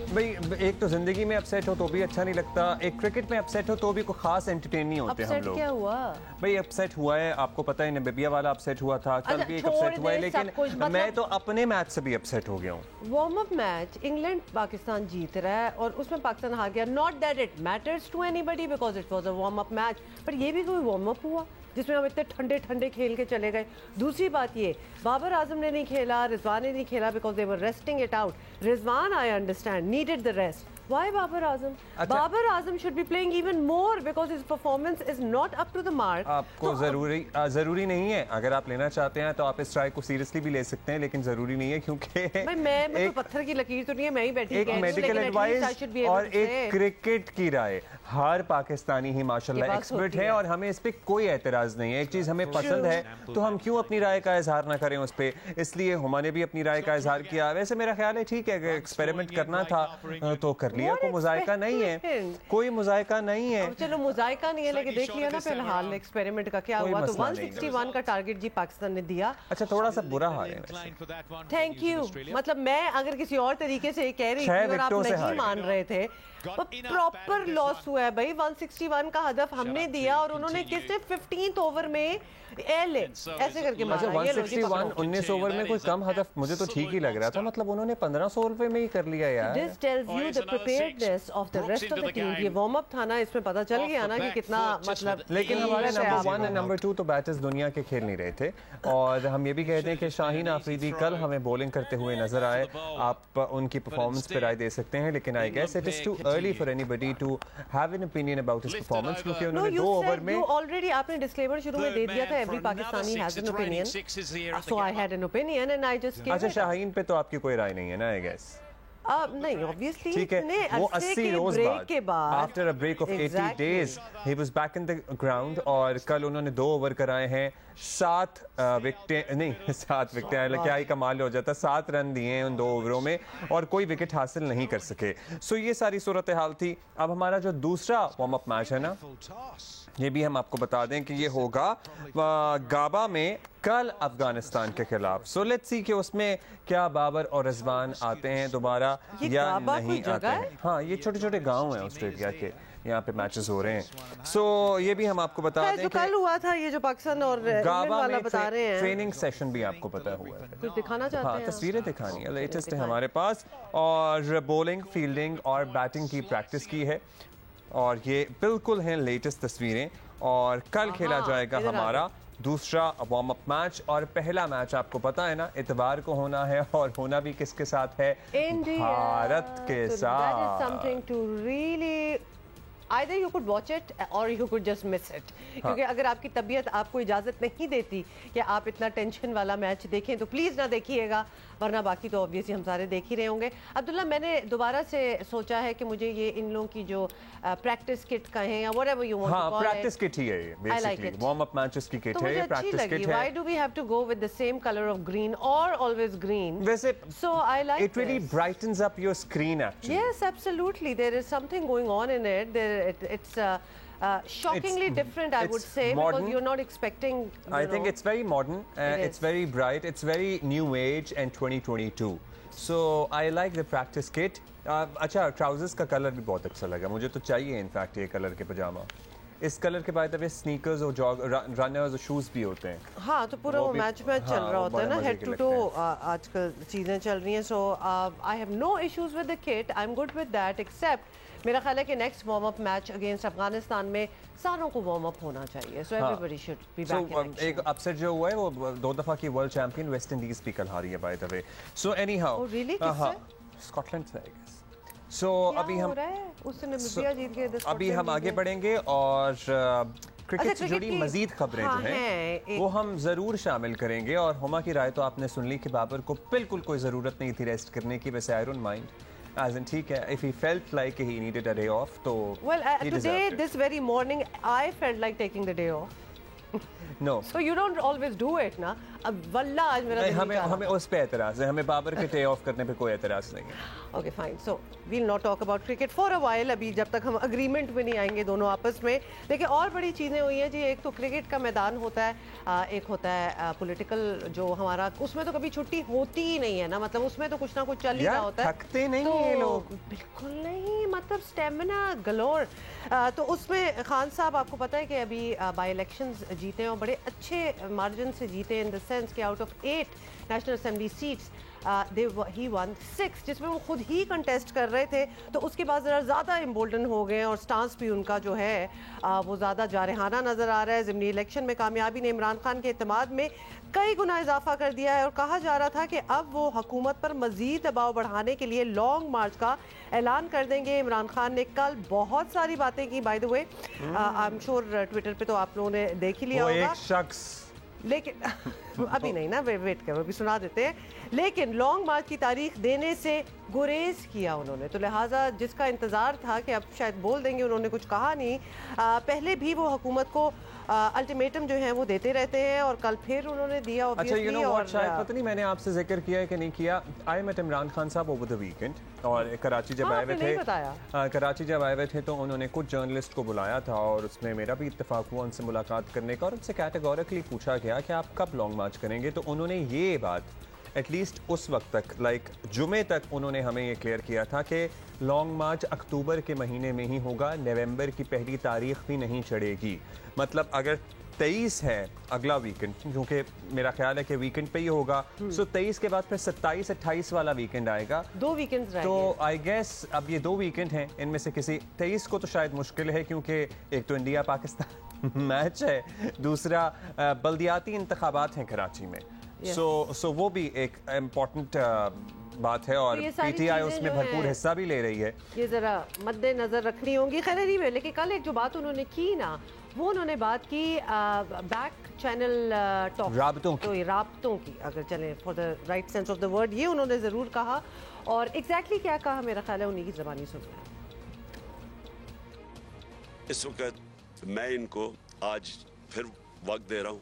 भाई एक तो जिंदगी में अपसेट हो तो भी अच्छा नहीं लगता, एक क्रिकेट में अपसेट हो तो भी कोई खास एंटरटेन नहीं होते हम लोग। क्या हुआ भाई? अपसेट हुआ है, आपको पता है नबीबिया वाला अपसेट हुआ था, कल भी एक अपसेट हुआ है, लेकिन मैं तो अपने मैच से भी अपसेट हो गया हूँ। Warm up match England Pakistan जीत रहा है और उसमें पाकिस्तान हार गया। Not that it matters to anybody because it was a warm up match, पर ये भी कोई वार्म अप हुआ जिसमें हम इतने ठंडे ठंडे खेल के चले गए। दूसरी बात ये, बाबर आजम ने नहीं खेला, रिजवान ने नहीं खेला because they were resting it out. Rizwan I understand needed the rest. Why Babar Azam? अच्छा। Babar Azam should be playing even more because his performance is not up to the mark. आपको जरूरी नहीं है, अगर आप लेना चाहते हैं तो आप इस ट्राई को सीरियसली भी ले सकते हैं, लेकिन जरूरी नहीं है क्योंकि मैं तो पत्थर की लकीर तो नहीं है, मैं ही बैठी एक मेडिकल एडवाइस और एक क्रिकेट की राय। हर पाकिस्तानी ही माशाल्लाह एक्सपर्ट है और हमें इस पे कोई एतराज नहीं है। एक चीज हमें पसंद है तो हम क्यों अपनी राय का इजहार ना करें उस पे, इसलिए हुमा ने भी अपनी राय का इजहार किया। वैसे मेरा ख्याल है ठीक है, अगर एक्सपेरिमेंट करना था तो कर लिया, कोई मुजायका नहीं है, कोई मुजायका नहीं है। चलो मुजायका नहीं है, लेकिन देख लिया ना फिलहाल एक्सपेरिमेंट का क्या हुआ। तो 161 का टारगेट जी पाकिस्तान ने दिया। अच्छा, थोड़ा सा बुरा हाल है। Thank you. मतलब मैं अगर किसी और तरीके से कह रही थी और आप नहीं मान रहे थे, तो प्रॉपर लॉस हुआ है भाई। 161 का हदफ हमने दिया और उन्होंने किसने 15th ओवर में ऐसे करके मारा। 161 19 ओवर में कोई कम हदफ मुझे तो ठीक ही लग रहा था, मतलब उन्होंने 1500 ओवर में ही कर लिया यार। This tells you the preparedness of the rest of the team. ये वार्म अप था ना, इसमें पता चल गया ना कि कितना मतलब। लेकिन हमारे नंबर 1 और नंबर 2 तो बैटर्स दुनिया के खेल नहीं रहे थे, और हम ये भी कहते हैं कि शाहीन आफरीदी कल हमें बॉलिंग करते हुए नजर आए। आप उनकी परफॉर्मेंस पे राय दे सकते हैं, लेकिन I guess it is too early for anybody to have an opinion about his performance, क्योंकि उन्होंने 2 ओवर में ऑलरेडी आपने डिस्क्लेमर शुरू में दे दिया था, every Pakistani has an opinion, so I had an opinion and I just give. अच्छा, शाहीन पे तो आपकी कोई राय नहीं है ना? आई गेस नहीं, ऑब्वियसली ठीक है। वो 80 रोज के बाद after a break of 80 days he was back in the ground, और कल उन्होंने 2 ओवर कराए हैं, 7 विकेटें नहीं 7 विकेटें क्या ही कमाल हो जाता, 7 रन दिए हैं उन 2 ओवरों में और कोई विकेट हासिल नहीं कर सके। सो ये सारी सूरत हाल थी। अब हमारा जो दूसरा वार्म अप मैच है ना, ये भी हम आपको बता दें कि ये होगा गाबा में कल अफगानिस्तान के खिलाफ। सो लेट्स सी कि उसमें क्या बाबर और रिजवान आते हैं दोबारा या नहीं आते हैं। हाँ, ये छोटे छोटे गांव हैं ऑस्ट्रेलिया के, यहाँ पे मैचेस हो रहे हैं। सो ये भी हम आपको बता दें जो कल हुआ था, ये जो पाकिस्तान और इंग्लैंड वाला बता रहे हैं, ट्रेनिंग सेशन भी आपको पता हुआ है। कुछ दिखाना चाहते हैं? तस्वीरें दिखानी है, लेटेस्ट है हमारे पास, और बॉलिंग, फील्डिंग और बैटिंग की प्रैक्टिस की है, और ये बिल्कुल हैं लेटेस्ट तस्वीरें। और कल खेला जाएगा हमारा दूसरा वार्म अप मैच, और पहला मैच आपको पता है ना इतवार को होना है, और होना भी किसके साथ है? भारत के साथ। Either you could watch it or you could just miss it. क्योंकि अगर आपकी तबीयत आपको इजाज़त नहीं देती कि आप इतना टेंशन वाला मैच देखें तो प्लीज़ ना देखिएगा, वरना बाकी तो ऑब्वियसली हम सारे देख ही रहे होंगे। अब्दुल्ला, मैंने दोबारा से सोचा है कि मुझे ये इन लोगों की जो प्रैक्टिस किट कहें या whatever you want to call it, practice kit ही है ये बेसिकली, वार्म अप मैचेस की किट है, ये प्रैक्टिस किट है। Why do we have to go with the same color of green or always green? वैसे so I like it really brightens up your screen actually. Yes, absolutely. There is something going on in it. It's shockingly different, I would say, modern. because you're not expecting. I think it's very modern. It's very bright. It's very new age and 2022. So I like the practice kit. अच्छा, trousers का colour भी बहुत अच्छा लगा मुझे, तो चाहिए in fact ये कलर के पजामा। इस कलर के बाद अब स्नीकर्स और जॉग रनर्स और शूज भी होते हैं। हाँ, तो पूरा वो मैच चल रहा होता है ना, हेड टू टो आजकल चीजें चल रही हैं। So I have no issues with the kit, I am good with that, except मेरा ख्याल है कि next warm up match against Afghanistan में सारों को वार्म अप होना चाहिए। So everybody should be back in action. एक अपसेट जो हुआ है वो 2 दफा की वर्ल्ड चैंपियन वेस्ट इंडीज भी कल हारी है by the way. So any how Scotland से आई गेस। सो अभी हम अभी हम आगे बढ़ेंगे और क्रिकेट से जुड़ी मजीद खबरें जो हैं वो हम जरूर शामिल करेंगे। और हुमा की राय तो आपने सुन ली कि बाबर को बिल्कुल कोई जरूरत नहीं थी रेस्ट करने की। वैसे I don't mind, as in ठीक है, if he felt like he needed a day off तो today this very morning I felt like taking the day off. No. So you don't always do it ना, अब वल्ला आज मेरा दिल हमें नहीं चाह हमें उस पे एतराज है, हमें बाबर के टे ऑफ करने पे कोई एतराज नहीं है। रहा। Okay fine, so we'll not talk about cricket for a while, अभी जब तक हम अग्रीमेंट में नहीं आएंगे दोनों आपस में। लेकिन और बड़ी चीज़ें हुई हैं जी, एक तो क्रिकेट का मैदान होता है, एक होता है पॉलिटिकल जो हमारा, उसमें तो कभी छुट्टी होती ही नहीं है ना, मतलब उसमें तो कुछ ना कुछ चल ही रहा होता है। थकते नहीं तो ये लोग, बिल्कुल नहीं, मतलब स्टेमिना गलोर। तो उसमें खान साहब आपको पता है कि अभी बाई इलेक्शंस जीते हैं और बड़े अच्छे मार्जिन से जीते, इन द सेंस कि out of 8 national assembly seats he one 6, जिसमें वो खुद ही कंटेस्ट कर रहे थे। तो उसके बाद ज़रा ज़्यादा एम्बोल्डन हो गए और स्टांस भी उनका जो है वो ज़्यादा जारहाना नज़र आ रहा है। ज़िमनी इलेक्शन में कामयाबी ने इमरान खान के एतमाद में कई गुना इजाफा कर दिया है और कहा जा रहा था कि अब वो हुकूमत पर मज़ीद दबाव बढ़ाने के लिए लॉन्ग मार्च का ऐलान कर देंगे। इमरान खान ने कल बहुत सारी बातें की, by the way I am sure Twitter पे तो आप लोगों ने देख ही लिया वो होगा। एक शख्स, लेकिन अभी नहीं ना, वेट करो, अभी सुना देते हैं। लेकिन लॉन्ग मार्च की तारीख देने से गुरेज किया उन्होंने, तो लिहाजा जिसका इंतज़ार था कि अब शायद बोल देंगे, उन्होंने कुछ कहा नहीं। पहले भी वो हुकूमत को अल्टीमेटम जो है वो देते रहते हैं और कल फिर उन्होंने दिया। अच्छा यू नो व्हाट, शायद पता नहीं मैंने आपसे जिक्र किया है कि नहीं किया, आई मेट इमरान खान साहब ओवर द वीकेंड, और कराची जब आए हुए थे, कराची जब आए हुए थे तो उन्होंने कुछ जर्नलिस्ट को बुलाया था और उसमें मेरा भी इत्तेफाक हुआ उनसे मुलाकात करने का, और उनसे कैटेगोरिकली पूछा गया कि आप कब लॉन्ग मार्च करेंगे। तो उन्होंने ये बात एटलीस्ट उस वक्त तक, लाइक जुमे तक, उन्होंने हमें ये क्लियर किया था कि लॉन्ग मार्च अक्टूबर के महीने में ही होगा, नवंबर की पहली तारीख भी नहीं चढ़ेगी। मतलब अगर 23 है अगला वीकेंड, क्योंकि मेरा ख्याल है कि वीकेंड पे ही होगा, सो 23 के बाद फिर 27-28 वाला वीकेंड आएगा, 2 वीकेंड्स रहेंगे। तो आई गेस अब ये 2 वीकेंड हैं, इनमें से किसी 23 को तो शायद मुश्किल है, क्योंकि एक तो इंडिया पाकिस्तान मैच है, दूसरा बल्दियाती इंतखाबात हैं कराची में, सो वो भी एक इम्पोर्टेंट बात है, और पीटीआई उसमें भरपूर हिस्सा भी ले रही है। ये जरा मद्देनजर रखनी होंगी। खैर नहीं, लेकिन कल एक जो बात उन्होंने की ना, वो उन्होंने बात की बैक चैनल टॉक, राबतों की, तो ये राबतों की अगर चलें for the right sense of the word, ये उन्होंने ज़रूर कहा। और एग्जैक्टली क्या कहा मेरा ख्याल है उन्हीं की ज़बानी सुन रहे हैं। इस वक्त मैं इनको आज फिर वक्त दे रहा हूँ,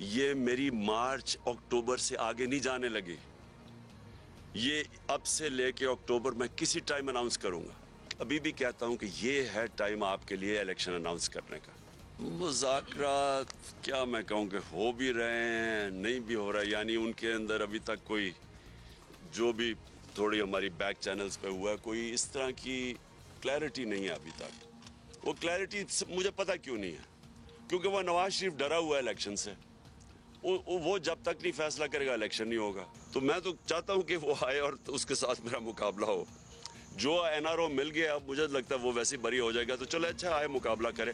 ये मेरी मार्च अक्टूबर से आगे नहीं जाने लगी, ये अब से लेके अक्टूबर में किसी टाइम अनाउंस करूंगा। अभी भी कहता हूं कि ये है टाइम आपके लिए इलेक्शन अनाउंस करने का। मुज़ाकरात क्या मैं कहूं कि हो भी रहे हैं, नहीं भी हो रहा है, यानी उनके अंदर अभी तक कोई, जो भी थोड़ी हमारी बैक चैनल्स पे हुआ है, कोई इस तरह की क्लैरिटी नहीं है अभी तक। वो क्लैरिटी मुझे पता क्यों नहीं है, क्योंकि वो नवाज शरीफ डरा हुआ है इलेक्शन से, वो जब तक नहीं फैसला करेगा इलेक्शन नहीं होगा। तो मैं तो चाहता हूं कि वो आए और उसके साथ मेरा मुकाबला हो। जो एनआरओ मिल गया, अब मुझे लगता है वो वैसे बरी हो जाएगा, तो चलो अच्छा आए मुकाबला करे।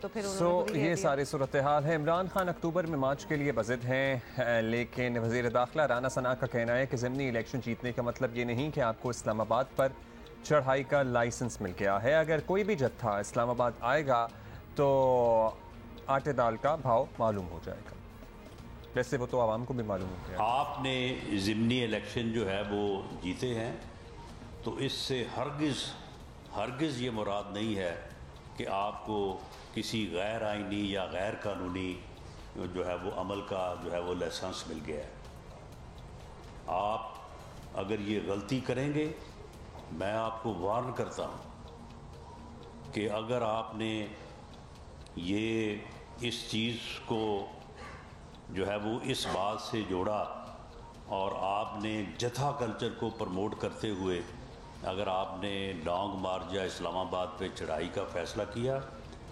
तो फिर ये सारी सूरत हाल है। इमरान खान अक्टूबर में मार्च के लिए बज़िद हैं, लेकिन वज़ीर दाखिला राना सना का कहना है कि ज़िमनी इलेक्शन जीतने का मतलब ये नहीं कि आपको इस्लामाबाद पर चढ़ाई का लाइसेंस मिल गया है। अगर कोई भी जत्था इस्लामाबाद आएगा तो आटे दाल का भाव मालूम हो जाएगा। वैसे वो तो आवाम को भी मालूम हो गया। आपने ज़िमनी इलेक्शन जो है वो जीते हैं, तो इससे हरगिज़ ये मुराद नहीं है कि आपको किसी गैर आइनी या गैर कानूनी जो है वो अमल का जो है वो लाइसेंस मिल गया है। आप अगर ये गलती करेंगे, मैं आपको वार्न करता हूँ कि अगर आपने ये इस चीज़ को जो है वो इस बात से जोड़ा और आपने जथा कल्चर को प्रमोट करते हुए अगर आपने लॉन्ग मार्च या इस्लामाबाद पे चढ़ाई का फ़ैसला किया,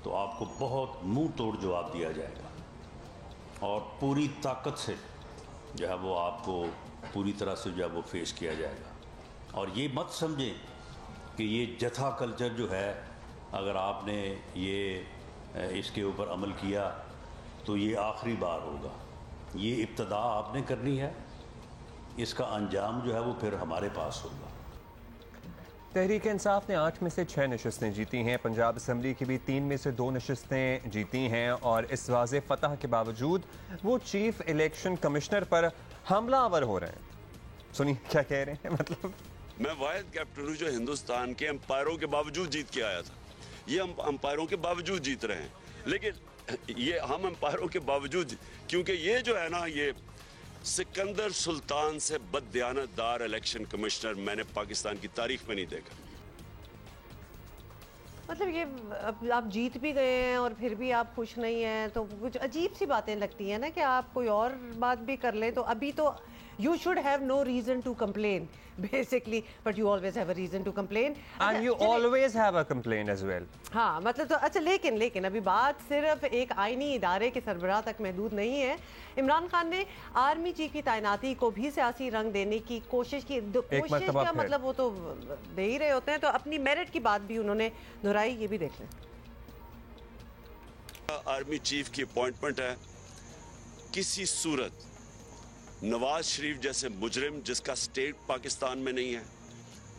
तो आपको बहुत मुंह तोड़ जवाब दिया जाएगा और पूरी ताकत से जो है वो आपको पूरी तरह से जो है वो फेस किया जाएगा। और ये मत समझें कि ये जथा कल्चर जो है, अगर आपने ये इसके ऊपर अमल किया तो ये आखिरी बार होगा। ये इब्तदा आपने करनी है, इसका अंजाम जो है वो फिर हमारे पास होगा। तहरीक इंसाफ ने 8 में से 6 नशस्तें जीती हैं। पंजाब असम्बली की भी 3 में से 2 नशस्तें जीती हैं और इस वाज़े फतह के बावजूद वो चीफ इलेक्शन कमिश्नर पर हमलावर हो रहे हैं। सुनिए क्या कह रहे हैं। मतलब मैं वाहिद कैप्टन हूँ जो हिंदुस्तान के अंपायरों के बावजूद जीत के आया था। ये अंपायरों के बावजूद जीत रहे हैं, लेकिन ये हम एम्पायरों के बावजूद, क्योंकि ये जो है ना, ये सिकंदर सुल्तान से बददियानतदार इलेक्शन कमिश्नर मैंने पाकिस्तान की तारीख में नहीं देखा। मतलब ये आप जीत भी गए हैं और फिर भी आप खुश नहीं हैं, तो कुछ अजीब सी बातें लगती हैं ना कि आप कोई और बात भी कर लें तो अभी तो you should have no reason to complain basically, but you always have a reason to complain and you always have a complaint as well. हाँ मतलब तो अच्छा, लेकिन अभी बात सिर्फ एक आईनी इदारे के सरबराह तक महदूद नहीं है। इमरान खान ने आर्मी चीफ की तैनाती को भी सियासी रंग देने की कोशिश की। कोशिश का मतलब वो तो दे ही रहे होते हैं, तो अपनी मेरिट की बात भी उन्होंने दोहराई, ये भी देख लें। आर्मी चीफ की अपॉइंटमेंट है, किसी सूरत नवाज शरीफ जैसे मुजरिम जिसका स्टेट पाकिस्तान में नहीं है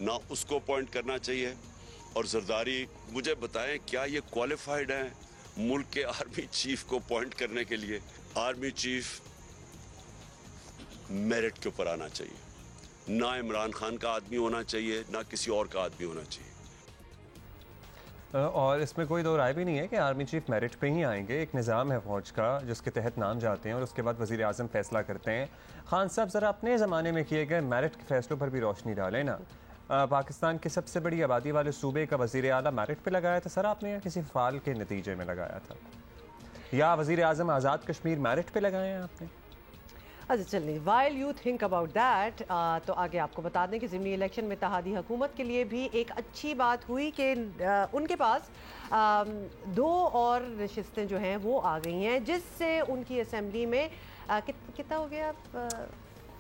ना, उसको अपॉइंट करना चाहिए। और जरदारी मुझे बताएं, क्या ये क्वालिफाइड हैं मुल्क के आर्मी चीफ को अपॉइंट करने के लिए? आर्मी चीफ मेरिट के ऊपर आना चाहिए, ना इमरान खान का आदमी होना चाहिए, ना किसी और का आदमी होना चाहिए। और इसमें कोई दो राय भी नहीं है कि आर्मी चीफ मेरिट पे ही आएंगे। एक निज़ाम है फ़ौज का जिसके तहत नाम जाते हैं और उसके बाद वज़ीर आज़म फैसला करते हैं। खान साहब ज़रा अपने ज़माने में किए गए मेरिट के फैसलों पर भी रोशनी डालें ना। पाकिस्तान की सबसे बड़ी आबादी वाले सूबे का वज़ीर आला मेरिट पे लगाया था सर आपने, या किसी फाल के नतीजे में लगाया था, या वज़ीर आज़म आज़ाद कश्मीर मेरिट पे लगाए हैं आपने? अच्छा चलिए, while you think about that, तो आगे आपको बता दें कि ज़िमनी इलेक्शन में इत्तेहादी हुकूमत के लिए भी एक अच्छी बात हुई कि उनके पास 2 और नशिस्तें जो हैं वो आ गई हैं, जिससे उनकी असेंबली में कितना हो गया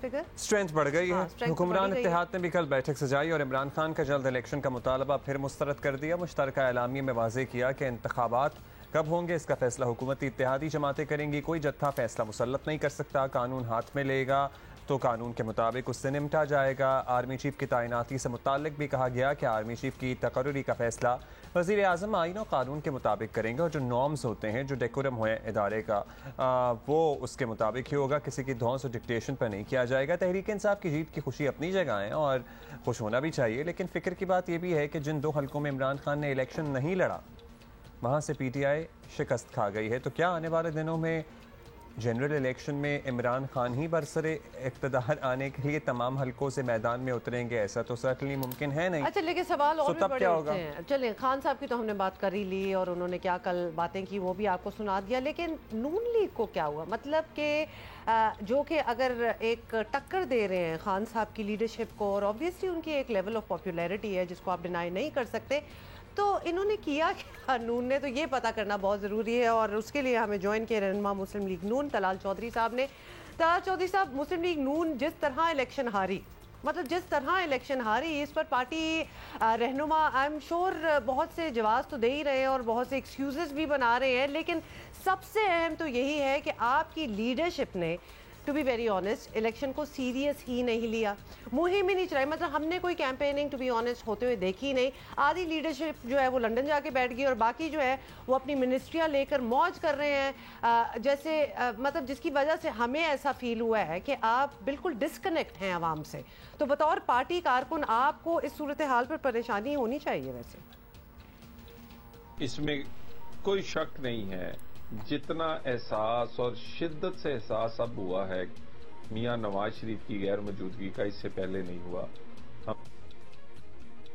फिगर, स्ट्रेंथ बढ़ गई है। हुक्मरान इत्तेहाद ने भी कल बैठक सजाई और इमरान खान का जल्द इलेक्शन का मुतालबा फिर मुस्तरद कर दिया। मुश्तरका एलामिया में वाज़ेह किया कि इंतखाबात कब होंगे इसका फैसला हुकूमती इत्तेहादी जमातें करेंगी। कोई जत्था फैसला मुसल्लत नहीं कर सकता, कानून हाथ में लेगा तो कानून के मुताबिक उससे निपटा जाएगा। आर्मी चीफ की तैनाती से मुताल्लिक भी कहा गया कि आर्मी चीफ की तकर्री का फैसला वज़ीर आज़म आईन और कानून के मुताबिक करेंगे और जो नॉर्म्स होते हैं, जो डेकोरम हो इदारे का, वो उसके मुताबिक ही होगा। किसी की धौंस और डिक्टेशन पर नहीं किया जाएगा। तहरीक इंसाफ की जीत की खुशी अपनी जगह है और खुश होना भी चाहिए, लेकिन फ़िक्र की बात यह भी है कि जिन 2 हल्कों में इमरान खान ने इलेक्शन नहीं लड़ा वहाँ से PTI शिकस्त खा गई है। तो क्या आने वाले दिनों में जनरल इलेक्शन में इमरान खान ही बरसरे इक़्तिदार आने के लिए तमाम हल्कों से मैदान में उतरेंगे? ऐसा तो सर्टनली मुमकिन है नहीं। अच्छा लेकिन सवाल और भी बड़े होते हैं। चलिए, खान साहब की तो हमने बात कर ही ली और उन्होंने क्या कल बातें की वो भी आपको सुना दिया, लेकिन नून लीग को क्या हुआ? मतलब कि जो कि अगर एक टक्कर दे रहे हैं खान साहब की लीडरशिप को, और ऑब्वियसली उनकी एक लेवल ऑफ पॉपुलैरिटी है जिसको आप डिनाई नहीं कर सकते, तो इन्होंने किया क्या नून ने? तो ये पता करना बहुत ज़रूरी है और उसके लिए हमें ज्वाइन किया रहनुमा मुस्लिम लीग नून तलाल चौधरी साहब ने। तलाल चौधरी साहब, मुस्लिम लीग नून जिस तरह इलेक्शन हारी, मतलब जिस तरह इलेक्शन हारी, इस पर पार्टी रहनुमा आई एम श्योर बहुत से जवाब तो दे ही रहे हैं और बहुत से एक्सक्यूज़ेस भी बना रहे हैं, लेकिन सबसे अहम तो यही है कि आपकी लीडरशिप ने to be very honest election को सीरियस ही नहीं लिया, मुहिम ही नहीं चलाई। मतलब हमने कोई कैंपेनिंग टू बी ऑनेस्ट होते हुए देखी नहीं। आधी लीडरशिप जो है वो लंदन जाके बैठ गई और बाकी जो है वो अपनी मिनिस्ट्रियाँ लेकर मौज कर रहे हैं, जैसे मतलब जिसकी वजह से हमें ऐसा फील हुआ है कि आप बिल्कुल डिस्कनेक्ट हैं आवाम से। तो बतौर पार्टी कारकुन आपको इस सूरत हाल पर परेशानी होनी चाहिए। वैसे इसमें कोई शक नहीं है, जितना एहसास और शिद्दत से एहसास अब हुआ है मियां नवाज शरीफ की गैर मौजूदगी का, इससे पहले नहीं हुआ। हम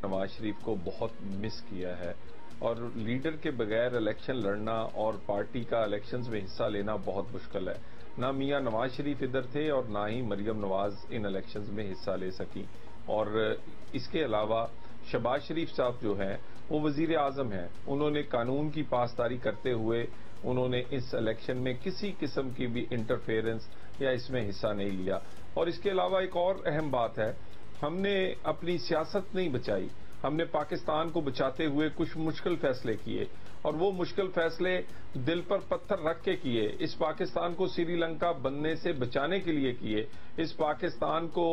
नवाज शरीफ को बहुत मिस किया है और लीडर के बगैर इलेक्शन लड़ना और पार्टी का इलेक्शंस में हिस्सा लेना बहुत मुश्किल है। ना मियां नवाज शरीफ इधर थे और ना ही मरियम नवाज इन इलेक्शंस में हिस्सा ले सकी। और इसके अलावा शहबाज शरीफ साहब जो हैं वो वजीर आजम हैं, उन्होंने कानून की पासदारी करते हुए उन्होंने इस इलेक्शन में किसी किस्म की भी इंटरफेरेंस या इसमें हिस्सा नहीं लिया। और इसके अलावा एक और अहम बात है, हमने अपनी सियासत नहीं बचाई, हमने पाकिस्तान को बचाते हुए कुछ मुश्किल फैसले किए और वो मुश्किल फैसले दिल पर पत्थर रख के किए। इस पाकिस्तान को श्रीलंका बनने से बचाने के लिए किए, इस पाकिस्तान को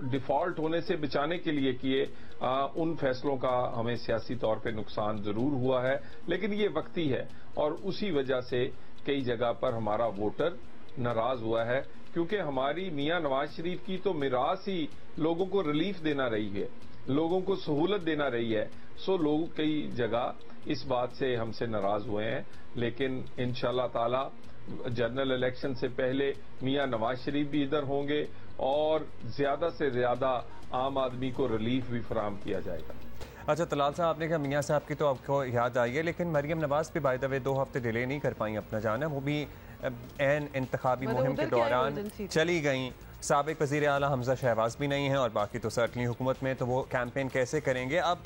डिफॉल्ट होने से बचाने के लिए किए। उन फैसलों का हमें सियासी तौर पे नुकसान जरूर हुआ है, लेकिन ये वक्ती है और उसी वजह से कई जगह पर हमारा वोटर नाराज हुआ है, क्योंकि हमारी मियां नवाज शरीफ की तो मिरास ही लोगों को रिलीफ देना रही है, लोगों को सहूलत देना रही है। सो लोग कई जगह इस बात से हमसे नाराज हुए हैं। लेकिन इंशाल्लाह ताला जनरल इलेक्शन से पहले मियां नवाज शरीफ भी इधर होंगे और ज्यादा से ज्यादा आम आदमी को रिलीफ भी फराहम किया जाएगा। अच्छा तलाल साहब, आपने कहा मियां साहब की तो आपको याद आई है, लेकिन मरियम नवाज भी बाय द वे 2 हफ्ते डिले नहीं कर पाई अपना जाना, वो भी एन इंतखाबी मुहिम के दौरान चली गई। साबिक वज़ीर आला हमजा शहबाज भी नहीं है और बाकी तो सर्टनली हुकूमत में, तो वो कैंपेन कैसे करेंगे? अब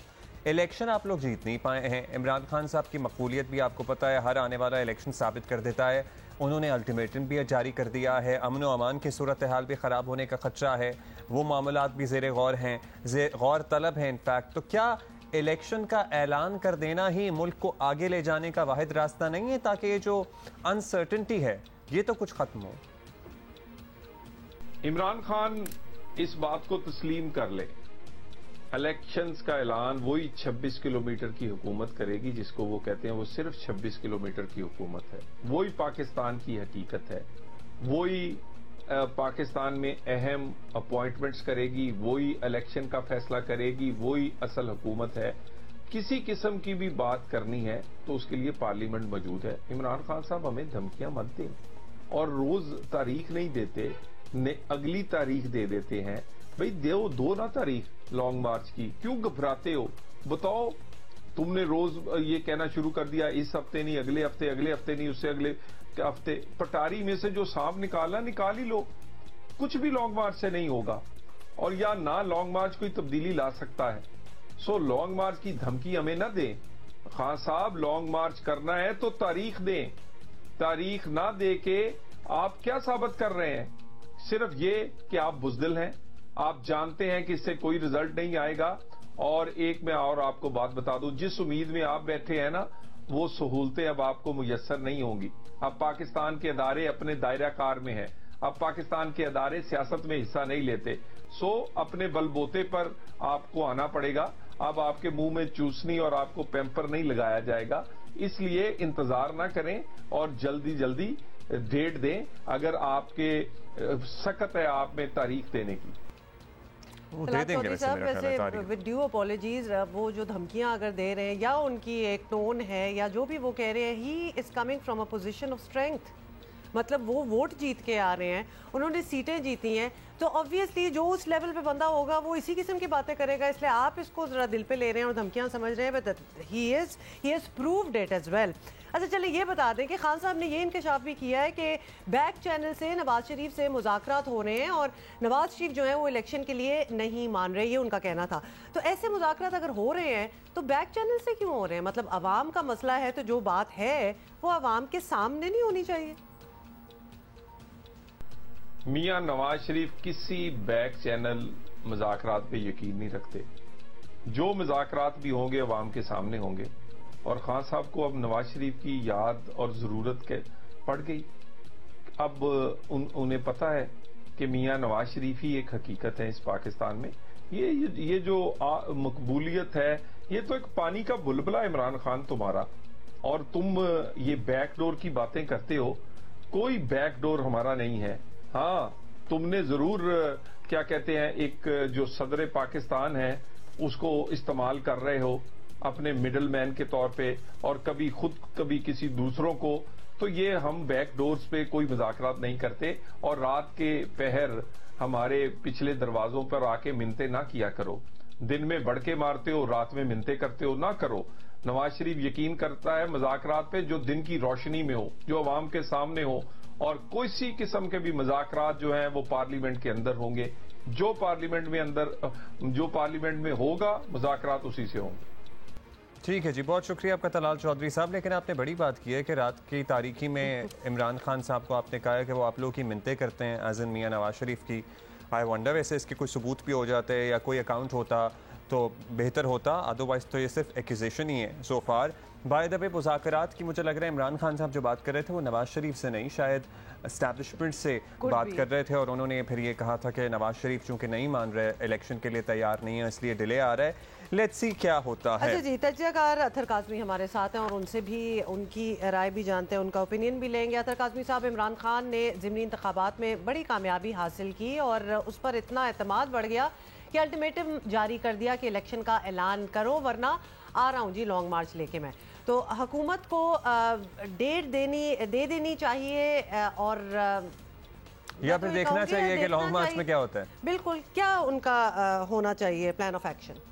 इलेक्शन आप लोग जीत नहीं पाए हैं। इमरान खान साहब की मकबूलियत भी आपको पता है, हर आने वाला इलेक्शन साबित कर देता है। उन्होंने अल्टीमेटम भी जारी कर दिया है, अमन व अमान की सूरत हाल भी ख़राब होने का खतरा है, वो मामलात भी ज़ेर गौर हैं, गौर तलब हैं इनफैक्ट। तो क्या इलेक्शन का ऐलान कर देना ही मुल्क को आगे ले जाने का वाहिद रास्ता नहीं है, ताकि ये जो अनसर्टनिटी है ये तो कुछ खत्म हो? इमरान खान इस बात को तस्लीम कर ले, इलेक्शंस का ऐलान वही 26 किलोमीटर की हुकूमत करेगी जिसको वो कहते हैं वो सिर्फ 26 किलोमीटर की हुकूमत है। वही पाकिस्तान की हकीकत है, वही पाकिस्तान में अहम अपॉइंटमेंट्स करेगी, वही इलेक्शन का फैसला करेगी, वही असल हुकूमत है। किसी किस्म की भी बात करनी है तो उसके लिए पार्लियामेंट मौजूद है। इमरान खान साहब हमें धमकियां मत दें और रोज तारीख नहीं देते, अगली तारीख दे देते हैं। भाई दो ना तारीख लॉन्ग मार्च की, क्यों घबराते हो? बताओ, तुमने रोज ये कहना शुरू कर दिया इस हफ्ते नहीं, अगले हफ्ते नहीं, उससे अगले हफ्ते। पटारी में से जो सांप निकाला निकाल ही लो, कुछ भी लॉन्ग मार्च से नहीं होगा। और या ना लॉन्ग मार्च कोई तब्दीली ला सकता है। सो लॉन्ग मार्च की धमकी हमें न दें। खान साहब, लॉन्ग मार्च करना है तो तारीख दें, तारीख ना दे के आप क्या साबित कर रहे हैं? सिर्फ ये कि आप बुज़दिल हैं, आप जानते हैं कि इससे कोई रिजल्ट नहीं आएगा। और एक मैं और आपको बात बता दूं, जिस उम्मीद में आप बैठे हैं ना, वो सहूलतें अब आपको मुयस्सर नहीं होंगी। अब पाकिस्तान के अदारे अपने दायरा कार में हैं, अब पाकिस्तान के अदारे सियासत में हिस्सा नहीं लेते। सो अपने बलबोते पर आपको आना पड़ेगा। अब आपके मुंह में चूसनी और आपको पैम्पर नहीं लगाया जाएगा। इसलिए इंतजार ना करें और जल्दी जल्दी डेट दें अगर आपके सख्त है आप में तारीख देने की। वैसे विद ड्यू अपॉलॉजीज, वो जो धमकियां अगर दे रहे हैं या उनकी एक टोन है या जो भी वो कह रहे हैं, he is coming from a position of strength. मतलब वो वोट जीत के आ रहे हैं, उन्होंने सीटें जीती हैं, तो ऑब्वियसली जो उस लेवल पे बंदा होगा वो इसी किस्म की बातें करेगा। इसलिए आप इसको जरा दिल पे ले रहे हैं और धमकियां समझ रहे हैं, but he has proved it as well. अच्छा चलिए ये बता दें कि खान साहब ने ये इंकशाफ भी किया है कि बैक चैनल से नवाज शरीफ से मुज़ाकरात हो रहे हैं और नवाज शरीफ जो है वो इलेक्शन के लिए नहीं मान रहे, ये उनका कहना था। तो ऐसे मुज़ाकरात अगर हो रहे हैं तो बैक चैनल से क्यों हो रहे हैं? मतलब अवाम का मसला है तो जो बात है वो अवाम के सामने नहीं होनी चाहिए। मियां नवाज शरीफ किसी बैक चैनल मुज़ाकरात पे यकीन नहीं रखते। जो मुज़ाकरात भी होंगे अवाम के सामने होंगे। और खान साहब को अब नवाज शरीफ की याद और ज़रूरत के पड़ गई। अब उन्हें पता है कि मियां नवाज शरीफ ही एक हकीकत है इस पाकिस्तान में। ये जो मकबूलियत है, ये तो एक पानी का बुलबुला इमरान खान तुम्हारा, और तुम ये बैकडोर की बातें करते हो। कोई बैकडोर हमारा नहीं है। हाँ, तुमने जरूर क्या कहते हैं, एक जो सदर पाकिस्तान है उसको इस्तेमाल कर रहे हो अपने मिडल मैन के तौर पे, और कभी खुद कभी किसी दूसरों को। तो ये हम बैकडोर्स पे कोई मुज़ाकरात नहीं करते। और रात के पहर हमारे पिछले दरवाजों पर आके मिन्नतें ना किया करो। दिन में बड़के मारते हो, रात में मिन्नतें करते हो, ना करो। नवाज शरीफ यकीन करता है मुज़ाकरात पे जो दिन की रोशनी में हो, जो अवाम के सामने हो, और किसी किस्म के भी मुज़ाकरात जो हैं वो पार्लियामेंट के अंदर होंगे। जो पार्लियामेंट में होगा मुज़ाकरात उसी से होंगे। ठीक है जी, बहुत शुक्रिया आपका तलाल चौधरी साहब। लेकिन आपने बड़ी बात की है कि रात की तारीखी में इमरान खान साहब को आपने कहा है कि वो आप लोगों की मिन्नतें करते हैं एज इन मियां नवाज शरीफ की। आई वंडर वैसे इसके कोई सबूत भी हो जाते या कोई अकाउंट होता तो बेहतर होता, अदरवाइज तो ये सिर्फ एक्यूजेशन ही है सो फार। बाय द वे मुज़ाकरात की मुझे लग रहा है इमरान खान साहब जो बात कर रहे थे वो नवाज शरीफ से नहीं, शायद एस्टैब्लिशमेंट से बात कर रहे थे। और उन्होंने फिर ये कहा था कि नवाज शरीफ चूंकि नहीं मान रहे, इलेक्शन के लिए तैयार नहीं है, इसलिए डिले आ रहा है। लेट्स सी क्या होता है। अच्छा जी, तज्ज़ियाकार अतर काज़मी हमारे साथ हैं और उनसे भी उनकी राय भी जानते हैं, उनका ओपिनियन भी लेंगे। अतर काज़मी साहब, इमरान खान ने ज़िमनी इंतखाबात में बड़ी कामयाबी हासिल की और उस पर इतना एतमाद बढ़ गया कि अल्टीमेटम जारी कर दिया कि इलेक्शन का ऐलान करो वरना आ रहा हूँ जी लॉन्ग मार्च लेके मैं। तो हुकूमत को डेट दे देनी चाहिए और या फिर देखना चाहिए कि लॉन्ग मार्च में क्या होता है। बिल्कुल, क्या उनका होना चाहिए प्लान ऑफ एक्शन?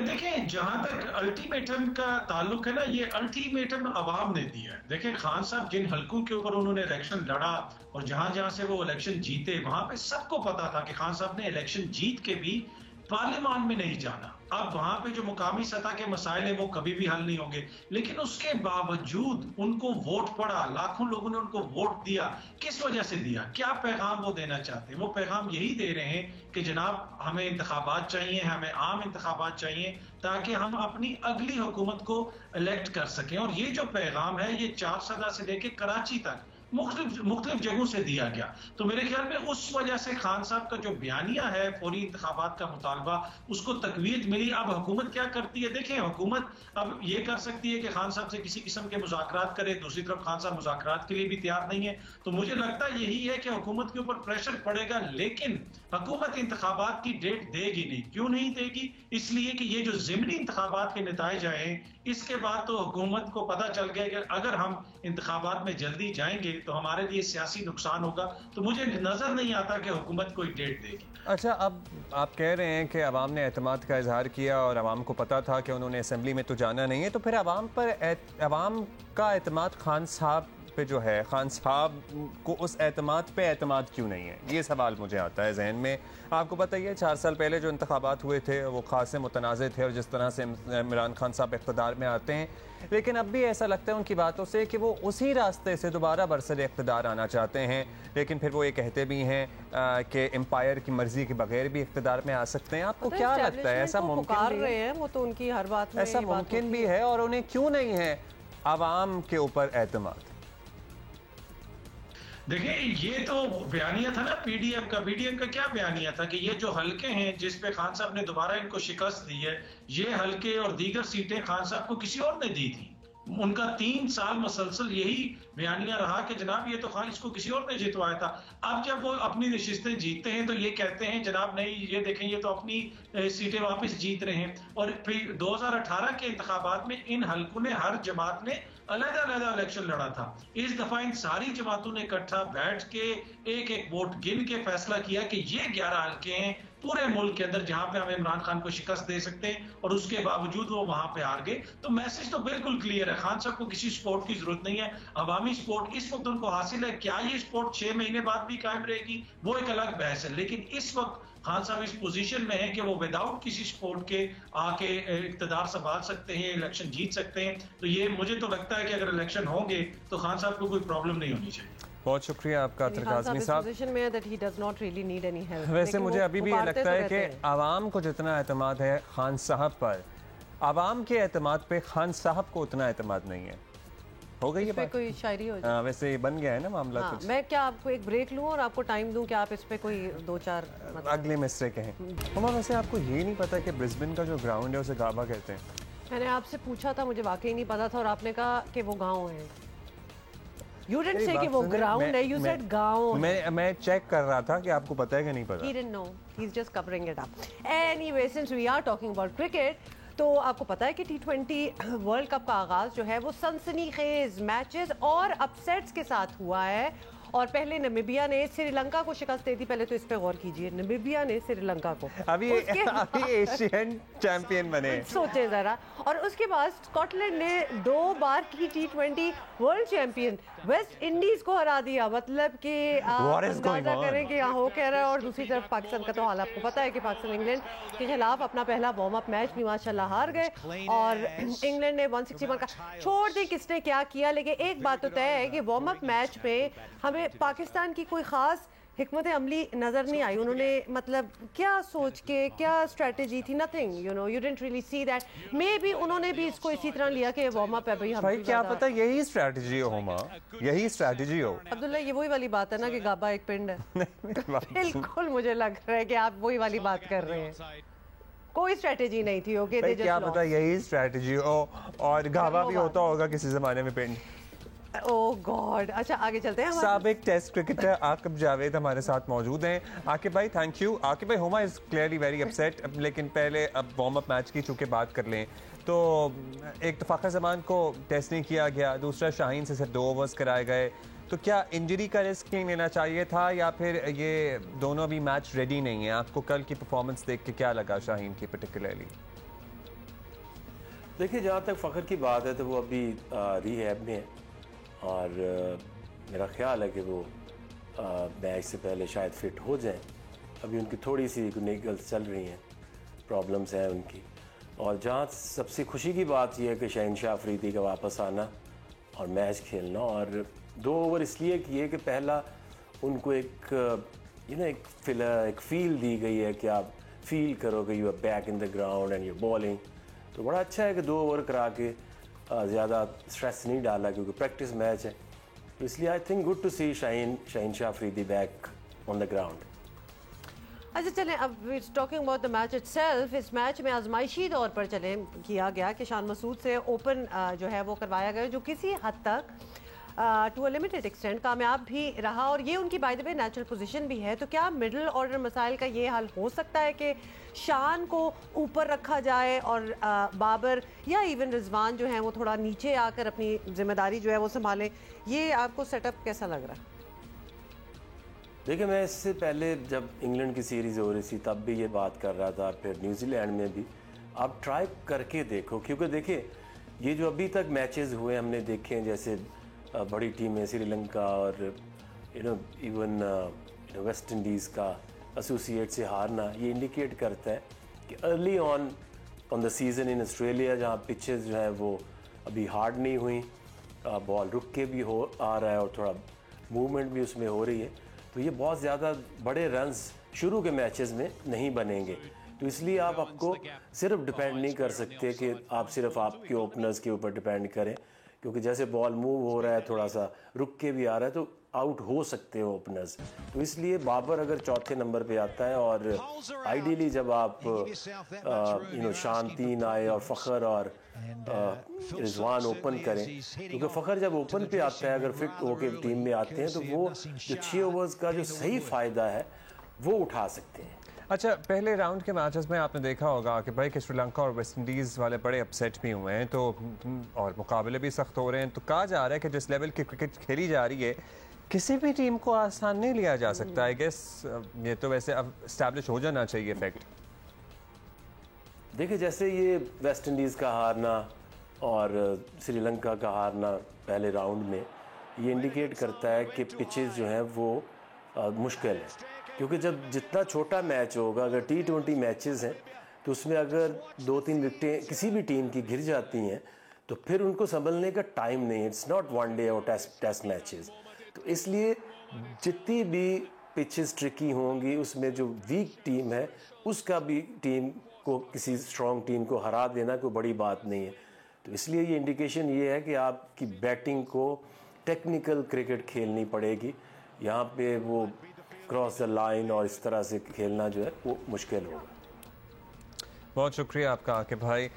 देखें, जहां तक अल्टीमेटम का ताल्लुक है ना, ये अल्टीमेटम अवाम ने दिया है। देखें, खान साहब जिन हलकों के ऊपर उन्होंने इलेक्शन लड़ा और जहां जहां से वो इलेक्शन जीते, वहां पे सबको पता था कि खान साहब ने इलेक्शन जीत के भी पार्लियामान में नहीं जाना। अब वहां पे जो मुकामी सतह के मसाइल है वो कभी भी हल नहीं होंगे, लेकिन उसके बावजूद उनको वोट पड़ा, लाखों लोगों ने उनको वोट दिया। किस वजह से दिया? क्या पैगाम वो देना चाहते हैं? वो पैगाम यही दे रहे हैं कि जनाब हमें इंतखाबात चाहिए, हमें आम इंतखाबात चाहिए ताकि हम अपनी अगली हुकूमत को इलेक्ट कर सकें। और ये जो पैगाम है ये 4 सदा से लेके कराची तक मुख्तलिफ जगहों से दिया गया। तो मेरे ख्याल में उस वजह से खान साहब का जो बयानिया है फौरी इंतखाबात का मुतालबा, उसको तकवीत मिली। अब हुकूमत क्या करती है? देखें, हुकूमत अब ये कर सकती है कि खान साहब से किसी किस्म के मुज़ाकरात करे, दूसरी तरफ खान साहब मुज़ाकरात के लिए भी तैयार नहीं है। तो मुझे लगता है यही है कि हुकूमत के ऊपर प्रेशर पड़ेगा, लेकिन हुकूमत इंतखाबात की डेट देगी नहीं। क्यों नहीं देगी? इसलिए कि ये जो ज़िमनी इंतखाबात के नतीजे आए, इसके बाद तो हुकूमत को पता चल गया कि अगर हम इंतखाबात में जल्दी जाएंगे तो हमारे लिए सियासी नुकसान होगा। तो मुझे नजर नहीं आता कि हुकूमत कोई डेट देगी। अच्छा, अब आप कह रहे हैं कि अवाम ने एतमाद का इजहार किया और अवाम को पता था कि उन्होंने असेंबली में तो जाना नहीं है, तो फिर अवाम का एतमाद खान साहब पे जो है, खान साहब को उस एतमाद पे एतमाद क्यों नहीं है? ये सवाल मुझे आता है जहन में। आपको पता ही है 4 साल पहले जो इंतखाबात हुए थे वो खासे मुतनाज़ थे और जिस तरह से इमरान खान साहब इक़्तिदार में आते हैं, लेकिन अब भी ऐसा लगता है उनकी बातों से कि वो उसी रास्ते से दोबारा बरसर इक़्तिदार आना चाहते हैं। लेकिन फिर वो ये कहते भी हैं कि एम्पायर की मर्जी के बगैर भी इक़्तिदार में आ सकते हैं। आपको क्या लगता है ऐसा मुमकिन भी है? वो तो उनकी हर बात में ऐसा मुमकिन भी है, और उन्हें क्यों नहीं है अवाम के ऊपर एतमाद? देखिए, ये तो बयानिया था ना पीडीएम का। पीडीएम का क्या बयानिया था कि ये जो हलके हैं जिस पे खान साहब ने दोबारा इनको शिकस्त दी है, ये हलके और दीगर सीटें खान साहब को किसी और ने दी थी। उनका 3 साल मसलसल यही बयानिया रहा कि जनाब ये तो खान इसको किसी और ने जितवाया था। अब जब वो अपनी नशिस्तें जीतते हैं तो ये कहते हैं जनाब नहीं, ये देखें ये तो अपनी सीटें वापस जीत रहे हैं। और फिर 2018 के इंतखाबात में इन हलकों ने, हर जमात ने अलग-अलग इलेक्शन लड़ा था। इस दफा इन सारी जमातों ने इकट्ठा बैठ के एक एक वोट गिन के फैसला किया कि ये 11 हलके हैं पूरे मुल्क के अंदर जहां पे हम इमरान खान को शिकस्त दे सकते हैं, और उसके बावजूद वो वहां पे हार गए। तो मैसेज तो बिल्कुल क्लियर है, खान साहब को किसी सपोर्ट की जरूरत नहीं है। अवामी सपोर्ट इस वक्त उनको हासिल है। क्या ये सपोर्ट 6 महीने बाद भी कायम रहेगी, वो एक अलग बहस है। लेकिन इस वक्त खान साहब इस पोजीशन में है कि वो विदाउट किसी सपोर्ट के आके इक़्तिदार संभाल सकते हैं, इलेक्शन जीत सकते हैं। तो ये मुझे तो लगता है कि अगर इलेक्शन होंगे तो खान साहब को कोई प्रॉब्लम नहीं होनी चाहिए। बहुत शुक्रिया आपका अतर काज़मी साहब। वैसे मुझे अभी भी ये लगता है कि आवाम को जितना एतमाद है खान साहब पर, आवाम के एतमाद पे खान साहब को उतना एतमाद नहीं है। हो गई है कोई शायरी हो जाए। वैसे ये बन गया है ना मामला। कुछ मैं क्या आपको एक ब्रेक लूं और आपको टाइम दूं कि आप इस पे कोई 2-4 अगले मिसरे कहें। हमारा वैसे आपको ये नहीं पता कि ब्रिस्बेन का जो ग्राउंड है उसे गाबा कहते हैं? मैंने आपसे पूछा था, मुझे वाकई नहीं पता था, और आपने कहा कि वो गाँव है। You didn't say कि वो ग्राउंड है, you said गाँव। मैं चेक कर रहा था कि आपको पता है कि नहीं पता। He didn't know, he's just covering it up. Anyway, since we are talking about cricket, तो आपको पता है कि T20 वर्ल्ड कप का आगाज जो है वो सनसनीखेज मैचेस और अपसेट्स के साथ हुआ है। और पहले नामीबिया ने श्रीलंका को शिकस्त दे दी। पहले तो इस पे गौर कीजिए, नामीबिया ने श्रीलंका को अभी एशियन चैंपियन बने, सोचे जरा। और उसके बाद स्कॉटलैंड ने 2 बार की T20 world champion West Indies को हरा दिया। मतलब कि आप अंदाजा करें कि यहाँ हो कह रहा है। और दूसरी तरफ पाकिस्तान का तो हाल आपको पता है कि पाकिस्तान इंग्लैंड के खिलाफ अपना पहला वार्म अप मैच भी माशाल्लाह हार गए, और इंग्लैंड ने 161 का छोड़ दी किसने क्या किया। लेकिन एक बात तो तय है कि वार्म अप मैच में हमें पाकिस्तान की कोई खास हिकमत अमली नजर नहीं आई। उन्होंने मतलब क्या सोच के, क्या स्ट्रेटेजी थी, nothing, you didn't really see that. May be उन्होंने भी इसको इसी तरह लिया कि वार्म अप है भाई क्या पता यही स्ट्रेटेजी हो, मां यही स्ट्रेटेजी हो। अब्दुल्ला, ये वही वाली बात है ना कि गाबा एक पिंड है। बिल्कुल मुझे लग रहा है कि आप वही वाली बात कर रहे हैं। कोई स्ट्रेटेजी नहीं थी। ओके, क्या पता यही स्ट्रेटेजी हो और गाबा भी होता होगा किसी जमाने में पिंड। ओह गॉड, अच्छा आगे चलते हैं। साबिक टेस्ट क्रिकेटर आकिब जावेद हमारे साथ मौजूद हैं। आकिब भाई थैंक यू। आकिब भाई, Huma is clearly very upset, लेकिन पहले अब वार्म अप मैच की चूंकि बात कर लें तो एक तो फ़खर ज़मान को टेस्ट नहीं किया गया, दूसरा शाहीन से सिर्फ 2 ओवर्स कराए गए, तो क्या इंजरी का रिस्क नहीं लेना चाहिए था या फिर ये दोनों अभी मैच रेडी नहीं है? आपको कल की परफॉर्मेंस देख के क्या लगा शाहीन की पर्टिकुलरली? देखिए, जहाँ तक फ़खर की बात है तो वो अभी रीहैब में है और मेरा ख्याल है कि वो मैच से पहले शायद फिट हो जाएं। अभी उनकी थोड़ी सी निगल्स चल रही हैं, प्रॉब्लम्स हैं उनकी। और जहाँ सबसे खुशी की बात यह है कि शहनशाह अफरीदी का वापस आना और मैच खेलना, और 2 ओवर इसलिए किए कि पहला उनको एक एक फील दी गई है कि आप फील करो कि you are back in the ground and you bowling. तो बड़ा अच्छा है कि 2 ओवर करा के ज़्यादा स्ट्रेस नहीं डाला क्योंकि प्रैक्टिस मैच है। तो इसलिए आई थिंक गुड टू सी शहनशाह Afridi back on the ground. अच्छा चलें, अब talking about the match itself, इस मैच में आजमाइशी तौर पर किया गया कि शान मसूद से ओपन जो है वो करवाया गया, जो किसी हद तक टू अ लिमिटेड एक्सटेंट कामयाब भी रहा, और ये उनकी by the way natural position भी है। तो क्या मिडिल ऑर्डर मसाइल का ये हल हो सकता है कि शान को ऊपर रखा जाए और बाबर या इवन रिजवान जो है वो थोड़ा नीचे आकर अपनी जिम्मेदारी जो है वो संभालें? ये आपको सेटअप कैसा लग रहा है? देखिए, मैं इससे पहले जब इंग्लैंड की सीरीज़ हो रही थी तब भी ये बात कर रहा था, फिर न्यूजीलैंड में भी। आप ट्राई करके देखो, क्योंकि देखिए ये जो अभी तक मैचेस हुए हमने देखे हैं, जैसे बड़ी टीमें श्रीलंका और इवन वेस्ट इंडीज़ का एसोसिएट से हारना, ये इंडिकेट करता है कि early on the season in Australia, जहाँ पिचेस जो है वो अभी हार्ड नहीं हुई, बॉल रुक के भी आ रहा है और थोड़ा मूवमेंट भी उसमें हो रही है, तो ये बहुत ज़्यादा बड़े रन्स शुरू के मैचेस में नहीं बनेंगे। तो इसलिए आप आपको सिर्फ डिपेंड नहीं कर सकते कि आप सिर्फ आपके ओपनर्स के ऊपर डिपेंड करें, क्योंकि जैसे बॉल मूव हो रहा है, थोड़ा सा रुक के भी आ रहा है, तो आउट हो सकते हो ओपनर्स। तो इसलिए बाबर अगर चौथे नंबर पे आता है, और आइडियली जब आप शान 3 आए और फ़खर और रिजवान ओपन करें, क्योंकि फ़खर जब ओपन पे आता है, अगर फिट होकर टीम में आते हैं, तो वो जो 6 ओवर्स का जो सही फ़ायदा है वो उठा सकते हैं। अच्छा, पहले राउंड के मैचेस में आपने देखा होगा कि भाई कि श्रीलंका और वेस्ट इंडीज़ वाले बड़े अपसेट भी हुए हैं, तो और मुकाबले भी सख्त हो रहे हैं। तो कहा जा रहा है कि जिस लेवल की क्रिकेट खेली जा रही है, किसी भी टीम को आसान नहीं लिया जा सकता। आई गेस ये तो वैसे अब एस्टैब्लिश हो जाना चाहिए फैक्ट। देखिए, जैसे ये वेस्ट इंडीज़ का हारना और श्रीलंका का हारना पहले राउंड में, ये इंडिकेट करता है कि पिचेस जो हैं वो मुश्किल है, क्योंकि जब जितना छोटा मैच होगा, अगर T20 मैचेस हैं तो उसमें अगर 2-3 विकेटें किसी भी टीम की गिर जाती हैं तो फिर उनको संभलने का टाइम नहीं है। इट्स नॉट वन डे और टेस्ट मैचेस। तो इसलिए जितनी भी पिचेस ट्रिकी होंगी, उसमें जो वीक टीम है उसका भी टीम को, किसी स्ट्रॉन्ग टीम को हरा देना कोई बड़ी बात नहीं है। तो इसलिए ये इंडिकेशन ये है कि आपकी बैटिंग को टेक्निकल क्रिकेट खेलनी पड़ेगी। यहाँ पे वो क्रॉस द लाइन और इस तरह से खेलना जो है वो मुश्किल होगा। बहुत शुक्रिया आपका आकिब भाई।